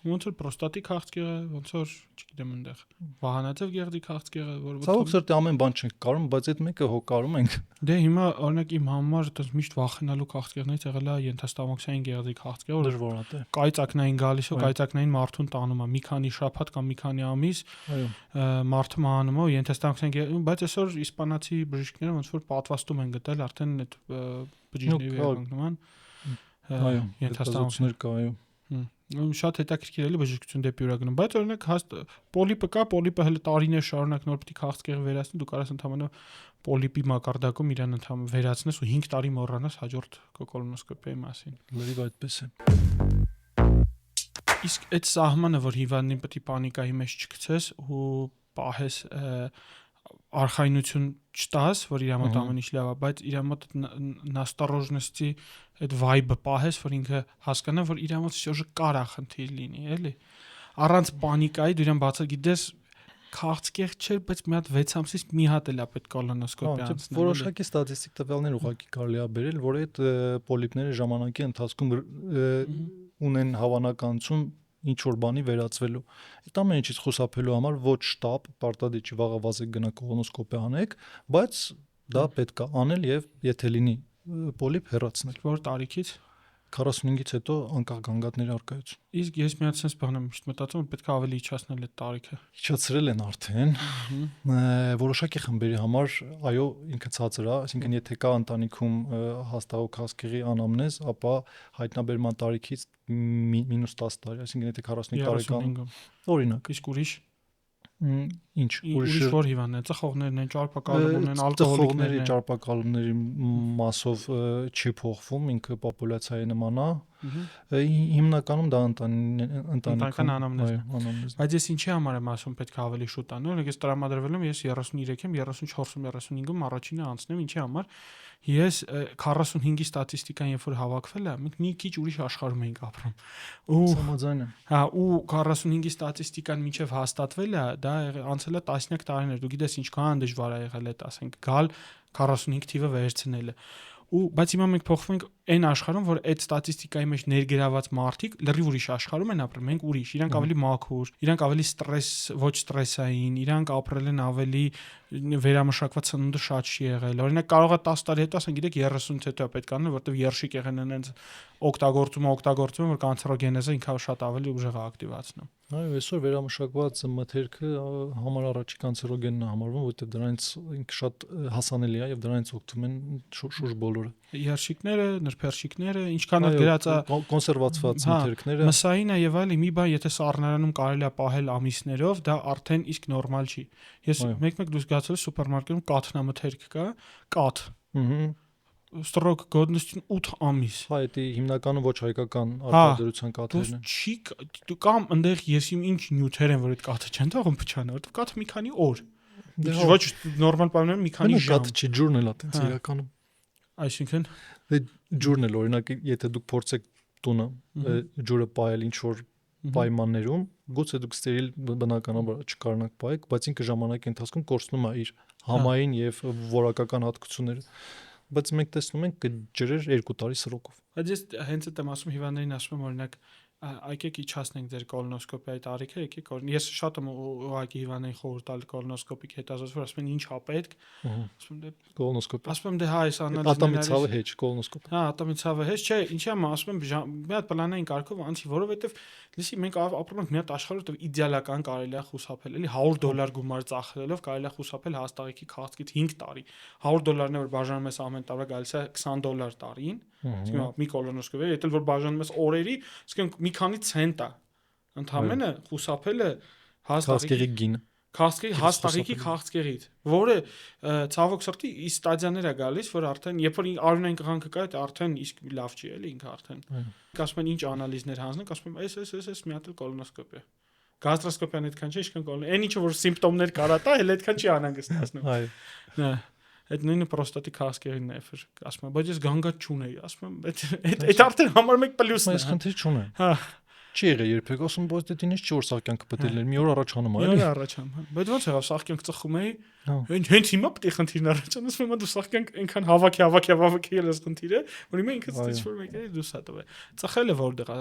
Ոնց որ պրոստատի քաղցկեղը, ոնց որ, չգիտեմ, այնտեղ վահանաձև գեղձի քաղցկեղը, որ Ցավոք սրտի ամեն բան չենք կարում, բայց այդ մեկը հո կարում ենք։ Դե հիմա օրինակ իմ համար այդպես միշտ վախենալու քաղցկեղներից եղել է ենթաստամոքսային գեղձի քաղցկեղը, որ Դժվար է։ կայծակնային գալիս ու կայծակնային մարդուն տանում է մի քանի շաբաթ կամ մի քանի ամիս, Այո։ մարդը մահանում է ու ենթաստամոքսային, բայց այսօր իսպանացի բժիշկները ոնց որ պատվաստում են գտել արդեն այդ բջիջների վերականգնման։ Այո, Ենթաստամոքսային կա, այո։ Շատ հետաքրքիր էլի բժշկություն դեպի ուրա գնում, բայց օրինակ պոլիպը կա, պոլիպը հələ տարիներ շարունակ նոր պիտի քաղցկեղը վերացնի, դու կարաս ընդհանրապես պոլիպի մակարդակում իրան ընդհանրապես վերացնես ու 5 տարի մոռանաս հաջորդ կոլոնոսկոպիայի մասին։ Լրիվ այդպես է։ Իսկ այդ սահմանը, որ հիվանդին պետք է պանիկայի մեջ չգցես ու պահես արխայնություն չտաս, որ իր մոտ ամեն ինչ լավ է, բայց իր մոտ նաստարոժնստի այդ vibe-ը պահես, որ ինքը հասկանա, որ իր մոտ շոժը կարա խնդիր լինի, էլի։ Առանց պանիկայի դու իրան բացա գիտես քաղցկեղ չէր, բայց մի հատ 6 ամսից մի հատ էլ է պետք կոլոնոսկոպիա անցնել։ Որոշակի ստատիստիկ տվյալներ ուղղակի կարելի է բերել, որ այդ պոլիպները ժամանակի ընթացքում ունեն հավանականություն ինչ որ բանի վերածվելու։ Այդ ամեն ինչից խուսափելու համար ոչ շտապ, պարտադիր չի վաղը վազեք գնա կոլոնոսկոպիա անեք, բայց դա պետք է անել եւ եթե լինի պոլիպ հեռացնել։ Որ տարիքից 45-ից հետո անկախ գանգատների առկայություն։ Իսկ ես մի հատ sense բան եմ միշտ մտածում, պետք է ավելի իջացնել այդ տարիքը։ Իջացրել են արդեն։ Որոշակի խմբերի համար այո, ինքը ցածր է, այսինքն եթե կա ընտանիքում հաստաղող քաղցկեղի անամնեզ, ապա հայտնաբերման տարիքից -10 տարի, այսինքն եթե 45 տարեկան օրինակ, իսկ ուրիշ ինչ ուրիշ որ հիվանդներ են, ծխողներն են, ճարպակալումներն են, ալկոհոլիկներն են, ճարպակալումների մասով չի փոխվում, ինքը պոպուլյացիայի նման է։ Հիմնականում դա ընտանեկան անամնեզն է։ Բայց ես ինչի համար եմ ասում պետք է ավելի շուտ անել, ես տրամադրվել եմ, ես 33 եմ, 34-ում, 35-ում առաջինը անցնեմ, ինչի համար ես 45-ի ստատիստիկան երբ որ հավաքվել է, մենք մի քիչ ուրիշ աշխարհում ենք ապրում։ Համաձայն եմ։ Հա, ու 45-ի ստատիստիկան մինչև հաստատվել է, դա անցել է տասնյակ տարիներ։ Դու գիտես ինչքան դժվար է եղել այդ, ասենք, գալ 45 թիվը վերցնելը։ Բայց հիմա մենք փոխվում ենք այն աշխարհում, որ այդ ստատիստիկայի մեջ ներգրաված մարդիկ լրիվ ուրիշ աշխարհում են ապրում, մենք ուրիշ, իրանք ավելի մաքուր, իրանք ավելի ստրես, ոչ ստրեսային, իրանք ապրել են ավելի վերամշակված ծնունդը շատ չի եղել։ Օրինակ կարող է 10 տարի հետո ասեն, գիտեք 30-ից հետո է պետք անել, որտեվ երշիկ եղեն այնց օգտագործում, որ կանցերոգենեզը ինքնավ շատ ավելի ուժեղ է ակտիվացնում։ Այո, այսօր վերամշակված մթերքը համար առաջի կանցերոգենն է համարվում, որտեղ դրանից ինքը շատ հասանելի է եւ դրանից օգտվում են շուրջ բոլորը։ Երշիկները, նրբերշիկները, ինչքան էլ գրած է կոնսերվացված մթերքները, մսայինը եւ այլ մի բան, եթե սառնարանում կարելի է պահել ամիսներով, դա արդեն իսկ նորմալ չի։ Ես մեկ-մեկ դուրս գացել սուպերմարկետում կաթնամթերք կա, կաթ։ Ստրոկ գոդնություն 8 ամիս։ Հա, դա հիմնականում ոչ հայկական արտադրության կաթերն են։ Չի դու կամ այնտեղ ես ինչ նյութեր են, որ այդ կաթը չեն թողում փչանը, որտեղ կաթը մի քանի օր։ Ոչ նորմալ պայմաններում մի քանի ժամ։ Կաթը չի ջուրն էլ է տենց իրականում։ Այսինքն դե ջուրն էլ օրինակ եթե դուք փորձեք տունը ջուրը պահել ինչ որ պայմաններում, գուցե դուք ստերիլ բնականաբար չկարողանաք պահեք, բայց ինքը ժամանակի ընթացքում կորցնում է իր համային եւ որակական հատկությունները։ Բայց մենք տեսնում ենք ջրեր 2 տարի սրոկով։ Բայց ես հենց այդ եմ ասում հիվանդներին ասում եմ օրինակ եկեք իջացնենք ձեր կոլոնոսկոպիայի տարիքը, եկեք ես շատ եմ ուղղակի հիվանդներին խորհուրդ տալ կոլոնոսկոպիկ հետազոտվել, ասում են ինչ է պետք, ասում եմ դե կոլոնոսկոպիա, ասում եմ դե հա այս անալիզները ատամի ցավը հեչ կոլոնոսկոպիա, հա ատամի ցավը հեչ չէ, ինչի՞ եմ ասում եմ մի հատ պլանային կարգով անցի, որովհետև լսի մենք ապրում ենք մի հատ աշխարհում, որտեղ իդեալական կարելի է խուսափել, էլի $100 գումար ծախսելով կարելի է խուսափել հաստաղիքի քաղցկից 5 տարի, $100-ն է որ բաժանում ես ամեն տարի գալիս է $20 տարին, իսկ մի կոլոնոսկոպիա, եթե որ բաժանում ես օրերի, իսկ մի քանի ցենտ է, ընդհանրապես խուսափելը Քաղցկեղի գին։ Քաղցկեղի հաստաղիկի քաղցկեղից, որը ցավոք սրտի ի ստադիաներ է գալիս, որ արդեն երբ որ արյունային կղանքը կա, դա արդեն իսկ լավ չի էլի ինքը արդեն։ Ասում են ինչ անալիզներ հանձնենք, ասում են էս մի հատ կոլոնոսկոպիա։ Գաստրոսկոպիան այդքան չէ, ինչքան կոլոն։ Այն ինչը որ սիմպտոմներ կարա տա, հենց այդքան չի անհանգստացնում։ Այո։ Այդ նույնը պրոստատի քաղցկեղին է, ասում եմ, բայց ես գանգատ չունեի, ասում եմ, այդ արդեն համար 1 պլյուսն է։ Ես խնդիր չունեմ։ Հա։ Չի եղել երբեք, ասում բայց դե դինես չի որ սաղկյանքը պատելներ, մի օր առաջանում է, էլի։ Մի օր առաջանում, բայց ոնց եղավ սաղկյանք ծխում էի։ Հենց հիմա պետք է խնդիրն առաջանա, ասում եմ, դու սաղկյանք այնքան հավաքի ես խնդիրը, որ հիմա ինքս ինչ որ մեկ է դուս հա տվել։ Ծխելը որտեղ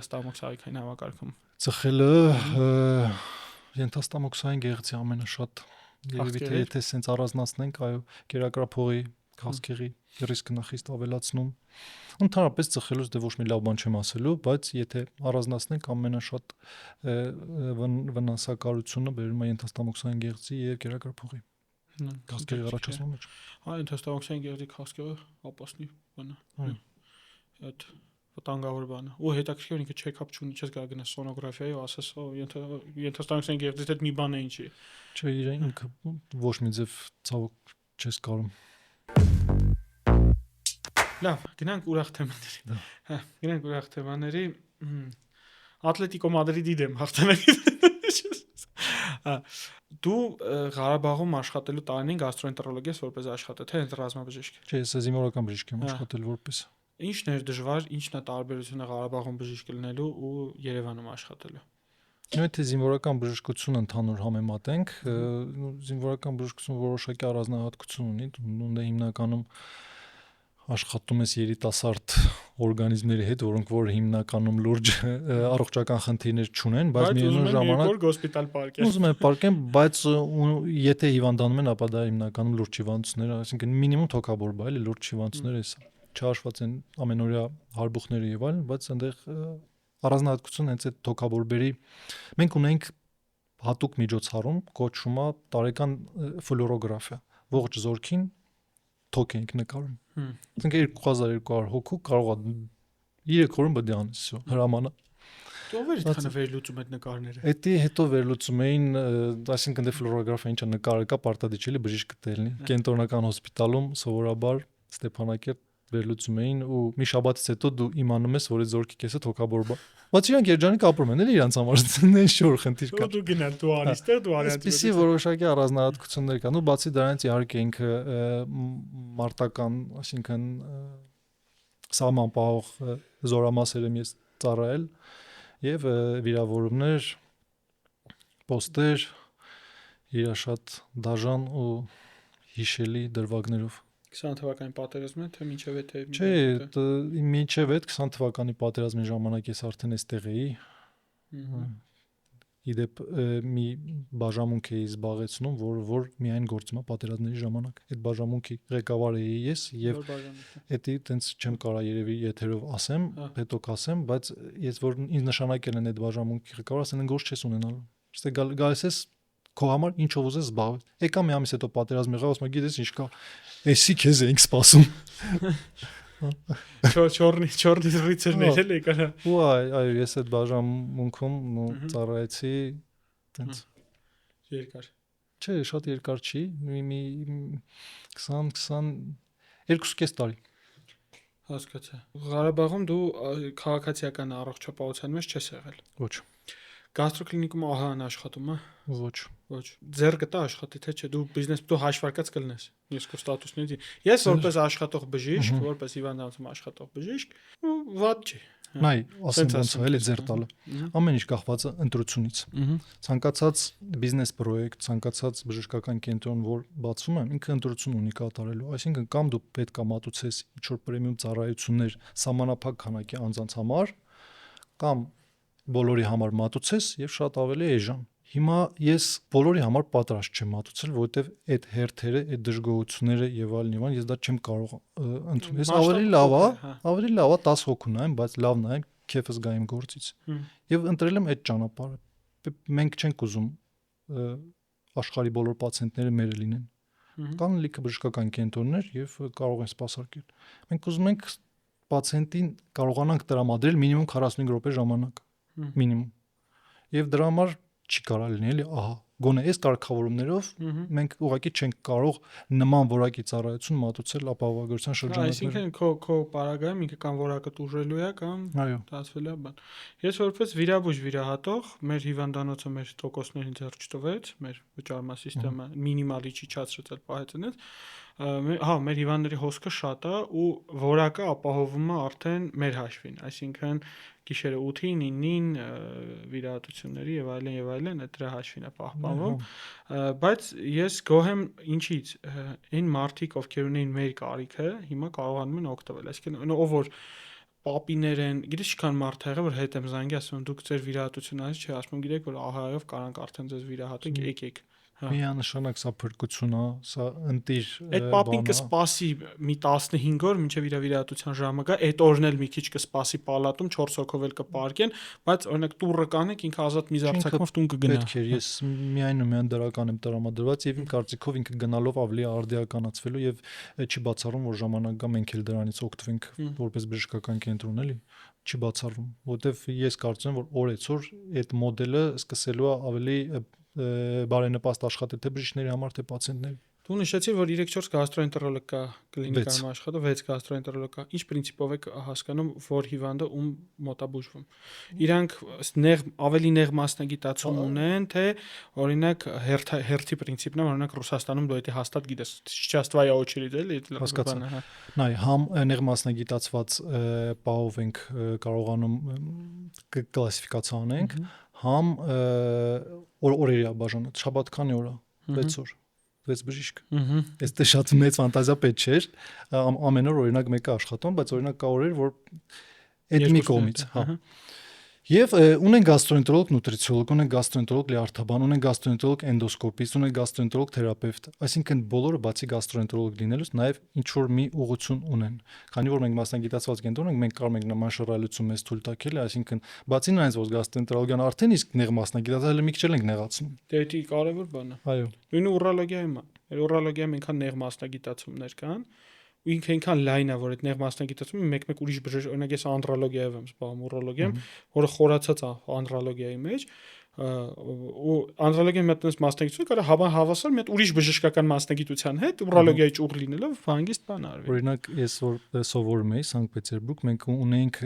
ստամոքսային համակարգում։ Ծխելը ենթաստամոքսային գեղձի ամենաշատ երևի թե եթե սենց առանձնացնենք, այո, կերակրափողի քաղցկեղի ռիսկը նախիստ ավելացնում։ Ընդհանրապես ծխելուց դե ոչ մի լավ բան չեմ ասելու, բայց եթե առանձնացնենք ամենաշատ վնասակարությունը բերում է ենթաստամոքսային գեղձի եւ կերակրափողի քաղցկեղի առաջացման մեջ։ Այ ենթաստամոքսային գեղձի քաղցկեղը ապասնի բան է։ Այդ վտանգավոր բան է։ Ու հետաքրքիր ինքը չեքափ չունի, չես գա գնաս սոնոգրաֆիայի ու ասես, ենթաստամոքսային գեղձից այդ մի բան է ինչի։ Չէ, ինքը ոչ մի ձև ցավոք չես կարող։ Լավ, գնանք ուրախ թեմաների։ Հա, գնանք ուրախ թեմաների։ Ատլետիկո Մադրիդի դեմ հաղթանակի։ Հա, դու Ղարաբաղում աշխատելու տարին գաստրոենտերոլոգիաս որպես աշխատել, թե հենց ռազմաբժիշկ։ Չէ, ես զինվորական բժիշկ եմ աշխատել որպես։ Ինչն էր դժվար, ինչն է տարբերությունը Ղարաբաղում բժիշկ լինելու ու Երևանում աշխատելու։ Եթե զինվորական բժշկությունը ընդհանուր համեմատենք, զինվորական բժշկությունը որոշակի առանձնահատկություն ունի, ունի հիմնականում աշխատում ես երիտասարդ օրգանիզմների հետ, որոնք որ հիմնականում լուրջ առողջական խնդիրներ չունեն, բայց միևնույն ժամանակ հոսպիտալ պարկեն։ Ուզում են պարկեն, բայց եթե հիվանդանում են, ապա դա հիմնականում լուրջ հիվանդություններ, այսինքն մինիմում թոքաբորբա, էլի լուրջ հիվանդություններ էս չհաշված են ամենօրյա հարբուխները եւ այլն, բայց այնտեղ առանձնահատկություն հենց այդ թոքաբորբերի մենք ունենք հատուկ միջոցառում կոչվում է տարեկան ֆլորոգրաֆիա ողջ զորքին թոք ենք նկարում այսինքն 2200 հոգու կարող է 3 օրում բդի անես հրամանա ով էր այդքանը վերլուծում այդ նկարները Էդի հետո վերլուծում էին այսինքն դե ֆլորոգրաֆիա ինչա նկարը կա պարտադիչելի բժիշկ կտելնի կենտրոնական հոսպիտալում սովորաբար Ստեփանակերտ վերլուծում էին ու մի շաբաթից հետո դու իմանում ես որ այդ զորքի կեսը թոքաբորբա բայց իրանք երջանիկ ապրում են էլի իրանց համար դեն շուր խնդիր կա դու գնալ դու արիստեր դու արիանց Այսպիսի որոշակի առանձնահատկություններ կան ու բացի դրանից իհարկե ինքը մարտական այսինքն սահմանապահող զորամասեր եմ ես ծառայել եւ վիրավորումներ պոստեր իրաշատ դաժան ու հիշելի դրվագներով 20 թվականի պատերազմը թե մինչև այդ Չէ, մինչև այդ 20 թվականի պատերազմի ժամանակ ես արդեն էստեղ էի։ Իդեպ մի բաժանմունք էի զբաղեցնում, որ միայն գործում է պատերազմների ժամանակ։ Այդ բաժանմունքի ղեկավար էի ես եւ էդի տենց չեմ կարա երևի եթերով ասեմ, հետո կասեմ, բայց ես որ ինձ նշանակել են այդ բաժանմունքի ղեկավար, ասեն գործ չես ունենալու։ Ստե գալիս ես քո համար ինչով ուզես զբաղվել։ Եկա մի ամիս հետո պատերազմ եղավ, ասում եմ, գիտես ինչ կա։ Էսի քեզ էինք սպասում։ Չորնի ռիցերներ էլ եկա։ Ու այո, ես այդ բաժանմունքում ծառայեցի տենց երկար։ Չէ, շատ երկար չի, մի 20-22 տարի։ Հասկացա։ Ղարաբաղում դու քաղաքացիական առողջապահության մեջ չես եղել։ Ոչ։ Գաստրոկլինիկում ԱՀ-ն աշխատում է։ Ոչ։ Ձեր կտա աշխատի թե չէ, դու բիզնես դու հաշվարկած կլնես։ Ես քո ստատուսների։ Ես որպես աշխատող բժիշկ, որպես հիվանդանոցում աշխատող բժիշկ, վատ չի։ Նայ, ասեմ ոնց է, էլի ձեր տալը։ Ամեն ինչ կախված է ընտրությունից։ Ցանկացած բիզնես պրոյեկտ, ցանկացած բժշկական կենտրոն, որ բացվում է, ինքը ընտրություն ունի կատարելու։ Այսինքն կամ դու պետք է մատուցես ինչ-որ պրեմիում ծառայություններ սահմանափակ քանակի անձանց համար, կամ բոլորի համար մատուցես եւ շատ ավելի էժան։ Հիմա ես բոլորի համար պատրաստ չեմ մատուցել, որովհետեւ այդ հերթերը, այդ դժգոհությունները եւ այլն, ես դա չեմ կարող ընդունել։ Ավելի լավ է 10 հոգու նայեմ, բայց լավ նայեմ, քեֆս գա իմ գործից։ Եվ ընտրել եմ այդ ճանապարհը։ Մենք չենք ուզում աշխարհի բոլոր պացիենտները մերը լինեն։ Կան լիքը բժշկական կենտրոններ եւ կարող են սպասարկել։ Մենք ուզում ենք պացիենտին կարողանանք տրամադրել մինիմում 45 րոպե ժամանակ։ Մինիմում։ Եվ դրա համար չի կարա լինի էլի, ահա գոնե այս կարգավորումներով մենք ուղղակի չենք կարող նման որակի ծառայություն մատուցել ապահովագրության շրջանակներում։ Այսինքն քո պարագայում ինքը կամ որակը տուժելու է կամ դասվել է բան։ Ես որպես վիրաբույժ վիրահատող մեր հիվանդանոցը մեր տոկոսներին ձեռք չտվեց, մեր վճարման համակարգը մինիմալի չիջացրեց էլ պահեց այնպես։ Հա, մեր հիվանդների հոսքը շատ է ու որակը ապահովում է արդեն մեր հաշվին, այսինքն գիշերը 8-ին, 9-ին վիրահատությունների եւ այլն դրա հաշվին է պահպանվում, բայց ես գոհ եմ ինչից, այն մարդիկ, ովքեր ունեն մեր կարիքը, հիմա կարողանում են օգտվել, այսինքն ով որ պապիներ են, գիտես ինչքան մարդ ա եղել, որ հետ եմ զանգի, ասում եմ դուք ձեր վիրահատությունը այս չի, ասում եմ գիտեք որ ահայով կարանք արդեն ձեզ վիրահատենք, եկեք։ Միանշանակ սա փրկություն է, սա ընտիր այդ պապին կսպասի մի 15 օր մինչև իր վիրահատության ժամը գա, այդ օրն էլ մի քիչ կսպասի պալատում 4 հոգով էլ կպարկեն, բայց օրինակ տուրը կանեք ինքը ազատ միզարձակմով տուն կգնա։ Պետք է ես միայն դրական եմ տրամադրված եւ իմ կարծիքով ինքը գնալով ավելի արդիականացվելու եւ չի բացառում որ ժամանակ գա մենք էլ դրանից օգտվենք որպես բժշկական կենտրոն էլի չի բացառվում, որտեվ ես կարծում եմ որ օրեցօր այդ մոդելը սկսելու է ավելի բարենպաստ աշխատել թե բժիշկների համար թե պացիենտների։ Դու նշեցիր, որ 3-4 գաստրոենտերոլոգ կա կլինիկայում աշխատող, 6 գաստրոենտերոլոգ կա։ Ինչ պրինցիպով եք հասկանում, որ հիվանդը ում մոտ է բուժվում։ Իրանք ավելի նեղ մասնագիտացում ունեն, թե օրինակ հերթի պրինցիպն է, օրինակ Ռուսաստանում դու դա հաստատ գիտես, չչաստվայա օչերիդ էլի, հասկացա։ Նայ, համ նեղ մասնագիտացված պահով ենք կարողանում կլասիֆիկացիա անենք, համ օրերիա բաժանած, շաբաթքանի օրա, 6 օր 6 բժիշկ։ Այստեղ շատ մեծ ֆանտազիա պետք չէր, ամեն օր օրինակ մեկը աշխատում, բայց օրինակ կա օրեր, որ այդ մի կողմից, հա։ Եվ ունեն գաստրոենտերոլոգ, նուտրիցիոլոգ, ունեն գաստրոենտերոլոգ լիարդաբան, ունեն գաստրոենտերոլոգ էնդոսկոպիստ, ունեն գաստրոենտերոլոգ թերապևտ, այսինքն բոլորը բացի գաստրոենտերոլոգ լինելուց նաև ինչ որ մի ուղղություն ունեն։ Քանի որ մենք մասնագիտացված կենտրոն ենք, մենք կարող ենք նման շռայլություն մեզ թույլ տալ, այսինքն բացի նրանից որ գաստրոենտերոլոգիան արդեն իսկ նեղ մասնագիտացած է, մի քիչ ենք նեղացնում։ Դե դա կարևոր բան է։ Այո։ Նույնը ուրոլոգիայում է։ Ուրոլոգիայում այնքան նեղ մասնագիտացումներ կան, ու ինքը այնքան լայն է, որ այդ նեղ մասնագիտացումը մեկ ուրիշ բժիշկ, օրինակ ես անդրոլոգիայով եմ զբաղվում, ուրոլոգիայում, որը խորացած է անդրոլոգիայի մեջ, ու անդրոլոգիայի մեջ այդպես մասնագիտություն կարա հավասար մի հատ ուրիշ բժշկական մասնագիտության հետ ուրոլոգիայի ճյուղ լինելով հանգիստ բան արվի։ Օրինակ ես որ սովորում էի Սանկտ Պետերբուրգ, մենք ունեինք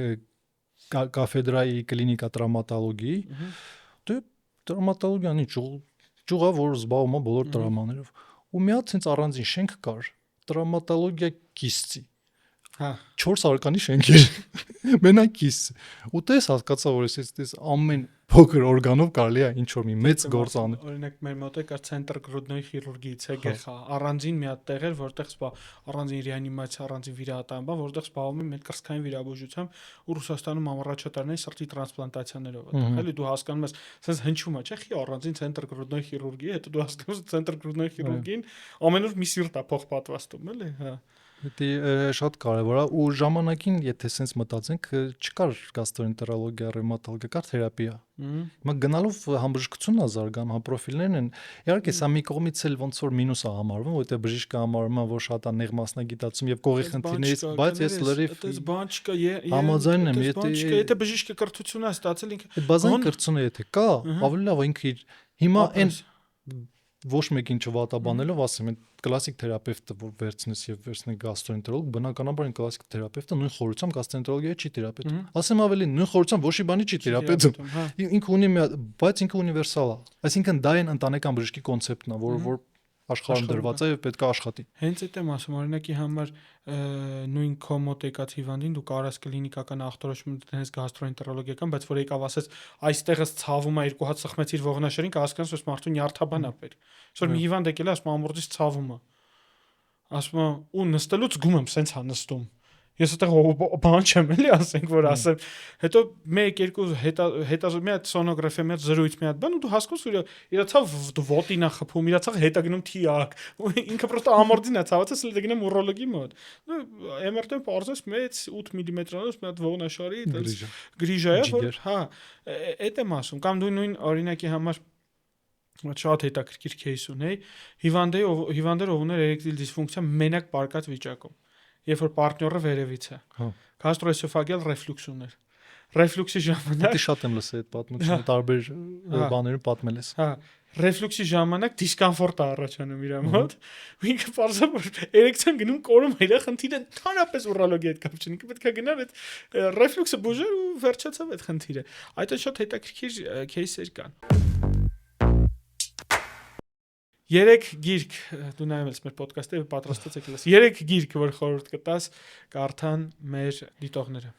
կաֆեդրայի կլինիկա տրավմատոլոգիի, դե տրավմատոլոգիան ճյուղա, որ զբաղվում է բոլոր տրավմաներով, ու մի հատ ցենց առանձին շենք կար, տրավմատոլոգիա կիսցի։ Հա 4 արկանի շենքեր մենակ կիս ու տես հասկացա որ ես ամեն փոքր օրգանով կարելի է ինչ որ մի մեծ գործ անել օրինակ մեր մոտ է կար ցենտր գրուդնոյի խիրուրգիի ՑԳԽ առանձին մի հատ տեղ էր որտեղ առանձին ռեանիմացիա առանձին վիրահատական որտեղ զբաղվում են մեր կրծքային վիրաբուժությամբ ու Ռուսաստանում ամառաչատարների սրտի տրանսպլանտացիաներով այդտեղ էլի դու հասկանում ես sense հնչում է չէ խի առանձին ցենտր գրուդնոյի խիրուրգիի հետո դու հասկանում ես ցենտր գրուդնոյի խիրուրգին ամեն օր մի սիրտ է փող պատվաստում էլի հա Դա շատ կարևոր է ու ժամանակին եթե sense մտածենք չկար գաստրոենտերոլոգիա, ռևմատոլոգիա, կար թերապիա։ Հիմա գնալով համբժշկությունն է զարգանում, հա պրոֆիլներն են։ Իհարկե սա մի կողմից էլ ոնց որ մինուս է համարվում, որտեղ բժիշկը համարում է որ շատ է նեղ մասնագիտացում եւ կողի խնդիրներից, բայց ես լրիվ այդպես բան չկա, համաձայն եմ, եթե բժիշկը կրթություն է ստացել ինքը այդ բազային կրթությունը եթե կա, ավելի լավ է ինքը հիմա այն ոչ մեկին չվատաբանելով ասեմ, այդ կլասիկ թերապևտը որ վերցնես եւ վերցնես գաստրոենտերոլոգ, բնականաբար այն կլասիկ թերապևտը նույն խորությամբ գաստրոենտերոլոգիա չի թերապևտում։ Ասեմ ավելի նույն խորությամբ ոչի բանի չի թերապևտում։ Ինքը ունի բայց ինքը ունիվերսալ է։ Այսինքն դա այն ընտանեկան բժշկի կոնցեպտն է, որ աշխարհում դրված է եւ պետք է աշխատի։ Հենց այդ եմ ասում, օրինակի համար նույն կոմոդ եկած հիվանդին դու կարաս կլինիկական ախտորոշում դնես գաստրոենտերոլոգիական, բայց որ եկավ ասես այստեղս ցավում է երկու հատ սխմեցիր ողնաշերին, կհասկանաս որ մարդու նյարդաբան է պետք։ Այսօր մի հիվանդ եկել է, ասում ամբողջից ցավում է։ Ասում է ու նստելուց գում եմ, սենց հա նստում։ Ես այդտեղ բան չեմ էլի ասենք որ ասեմ հետո 1-2 հետազոտում մի հատ սոնոգրաֆիա մի հատ զրույց մի հատ բան ու դու հասկանում ես իրացավ դու ոտին է խփում իրացավ հետա գնում թիակ ինքը պրոստը ամորդին է ցավացած էլ գնամ ուրոլոգի մոտ MRT-ն պարզես մեծ 8 մմ-անոց մի հատ ողնաշարի գրիժա է որ հա այդ եմ ասում կամ դու նույն օրինակի համար շատ հետաքրքիր кейս ունեի հիվանդեր ով ուներ էրեկտիլ դիսֆունկցիա մենակ պարկած վիճակում երբ որ պարտները վերևից է գաստրոէսոֆագեալ ռեֆլյուքս ուներ Ռեֆլուքսի ժամանակ Դե շատ եմ լսել այդ պատմությունը, տարբեր բաներում պատմել ես։ Հա, ռեֆլուքսի ժամանակ դիսկոմֆորտ է առաջանում իր մոտ։ Ու ինքը պարզապես էրեկցիան գնում կորում է, իր խնդիրը ընդհանրապես ուրալոգի հետ կապ չունի։ Ինքը պետք է գնար այդ ռեֆլուքսը բուժեր ու վերջացավ այդ խնդիրը։ Այդ շատ հետաքրքիր кейսեր կան։ 3 գիրք դու նայում ես մեր ոդկասթը պատրաստած եք լս 3 գիրք որ խորհուրդ կտաս կարդան մեր դիտողները։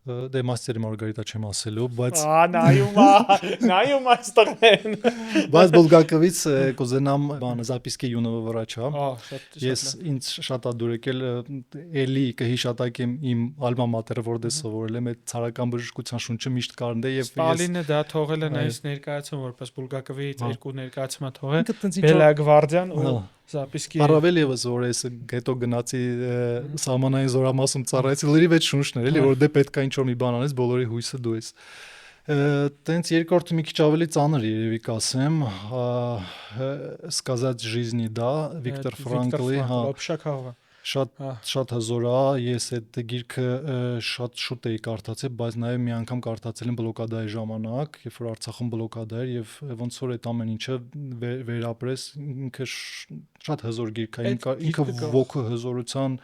Դե Մաստերի Մարգարիտա չեմ ասելու, բայց նայում այստեղն։ Բայց Բուլգակովից կուզենամ բանը Զապիսկի Յունովը վրաչա։ Ես ինձ շատ է դուր եկել էլի կհիշատակեմ իմ ալմա մատերը որտեղ սովորել եմ այդ ցարական բժշկության շունչը միշտ կարնդե եւ Ստալինը դա թողել է նայից ներկայացում որպես Բուլգակովի երկու ներկայացումա թողել Բելագվարդիան ու Զապիսկի Առավել եւս որ ես հետո գնացի սահմանային զորամասում ծառայեցի լրիվ այդ շունչն էր էլի որ դե պետք է ինչ որ մի բան անես բոլորի հույսը դու ես տենց երկրորդը մի քիչ ավելի ծանր երևի կասեմ Сказать жизни да Վիկտոր Ֆրանկլի հա շատ հզոր է ես այդ գիրքը շատ շուտ էի կարդացել բայց նաև մի անգամ կարդացել եմ բլոկադայի ժամանակ երբ որ Արցախում բլոկադա էր եւ ոնց որ այդ ամեն ինչը վերապրես ինքը շատ հզոր գիրք է ինքը ոգու հզորության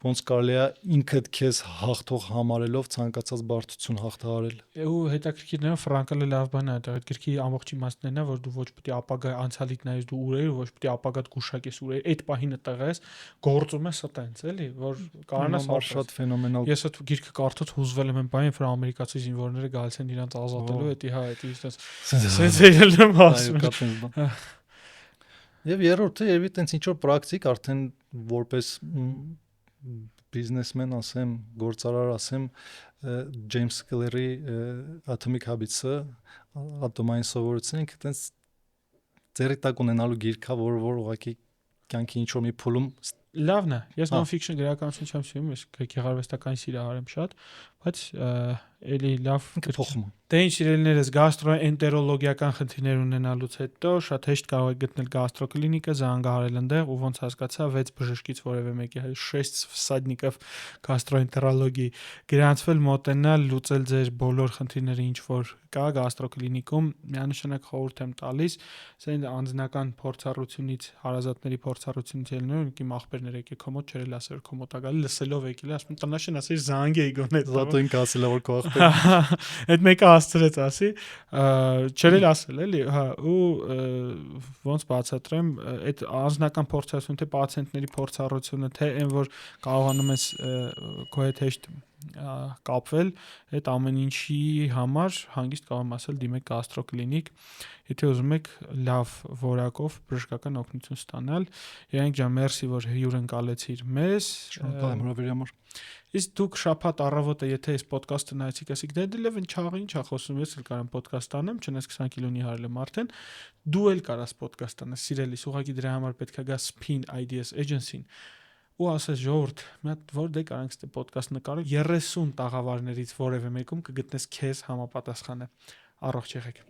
ոնց կարելի է ինքդ քեզ հաղթող համարելով ցանկացած բարդություն հաղթահարել ու հետաքրքիրն է Ֆրանկլը լավ բան է այդ գրքի ամբողջ իմաստն է որ դու ոչ պետք է ապագա անցյալիդ նայես դու ուր ես ոչ պետք է ապագատ գուշակես ուր ես այդ պահինը տղես գործում ես այտենց էլի որ կարողանաս շատ ֆենոմենալ ես այդ գիրքը կարդաց հուզվել եմ այն որ ամերիկացի զինվորները գալիս են իրանց ազատելու էդի հա էդի sense ելնեմ ասում եւ երրորդը երևի տենց ինչ որ պրակտիկ արդեն որպես բիզնեսմեն ասեմ, գործարար ասեմ, Ջեյմս Կլերի Atomic Habits-ը, ատոմային սովորությունը ինքը տենց ձեռի տակ ունենալու գիրք է, որ ուղղակի կյանքի ինչ որ մի փուլում լավն է։ Ես non-fiction գրականություն չեմ սիրում, ես գեղարվեստական սիրահար եմ շատ, բայց էլի լավ փոխում։ Դե ինչ սիրելիներս գաստրոենտերոլոգիական խնդիրներ ունենալուց հետո շատ հեշտ կարող եք գտնել գաստրոկլինիկը, զանգահարել այնտեղ ու ոնց հասկացա 6 բժշկից որևէ մեկի 6 всадников գաստրոենտերոլոգի գրանցվել մոտենալ լուծել ձեր բոլոր խնդիրները ինչ որ կա գաստրոկլինիկում միանշանակ խորհուրդ եմ տալիս սա անձնական փորձառությունից հարազատների փորձառությունից ելնելով իմ ախպերներ եկեք կոմոդ չերել ասել կոմոդ ագալի լսելով եկել ասում տնաշեն ասել զանգ էի գոնե Զատո ինքը ասել որ քո ախպեր Այդ մեկը հասցրեց ասի չերել ասել էլի հա ու ոնց բացատրեմ այդ անձնական փորձառությունը թե պացիենտների փորձառությունը թե այն որ կարողանում ես քո հետ հեշտ կապվել այդ ամեն ինչի համար հանգիստ կարող եմ ասել դիմեք գաստրոկլինիկ եթե ուզում եք լավ որակով բժշկական օգնություն ստանալ Իրանք ջան մերսի որ հյուրընկալեցիր մեզ շնորհակալ եմ հրավերի համար Իսկ դուք շաբաթ առավոտը եթե այս ոդկասթը նայեցիք ասիք դե դելևն չաղի ինչա խոսում ես էլ կարամ ոդկաստ անեմ չնես 20 կիլոնի հարել եմ արդեն դու էլ կարաս ոդկաստ անես սիրելիս ուղղակի դրա համար պետք է գա Spin Ideas Agency-ին ու ասես ժողովուրդ մի հատ որ դե կարանք ստե ոդկաստ նկարել 30 տաղավարներից որևէ մեկում կգտնես քեզ համապատասխանը առողջ եղեք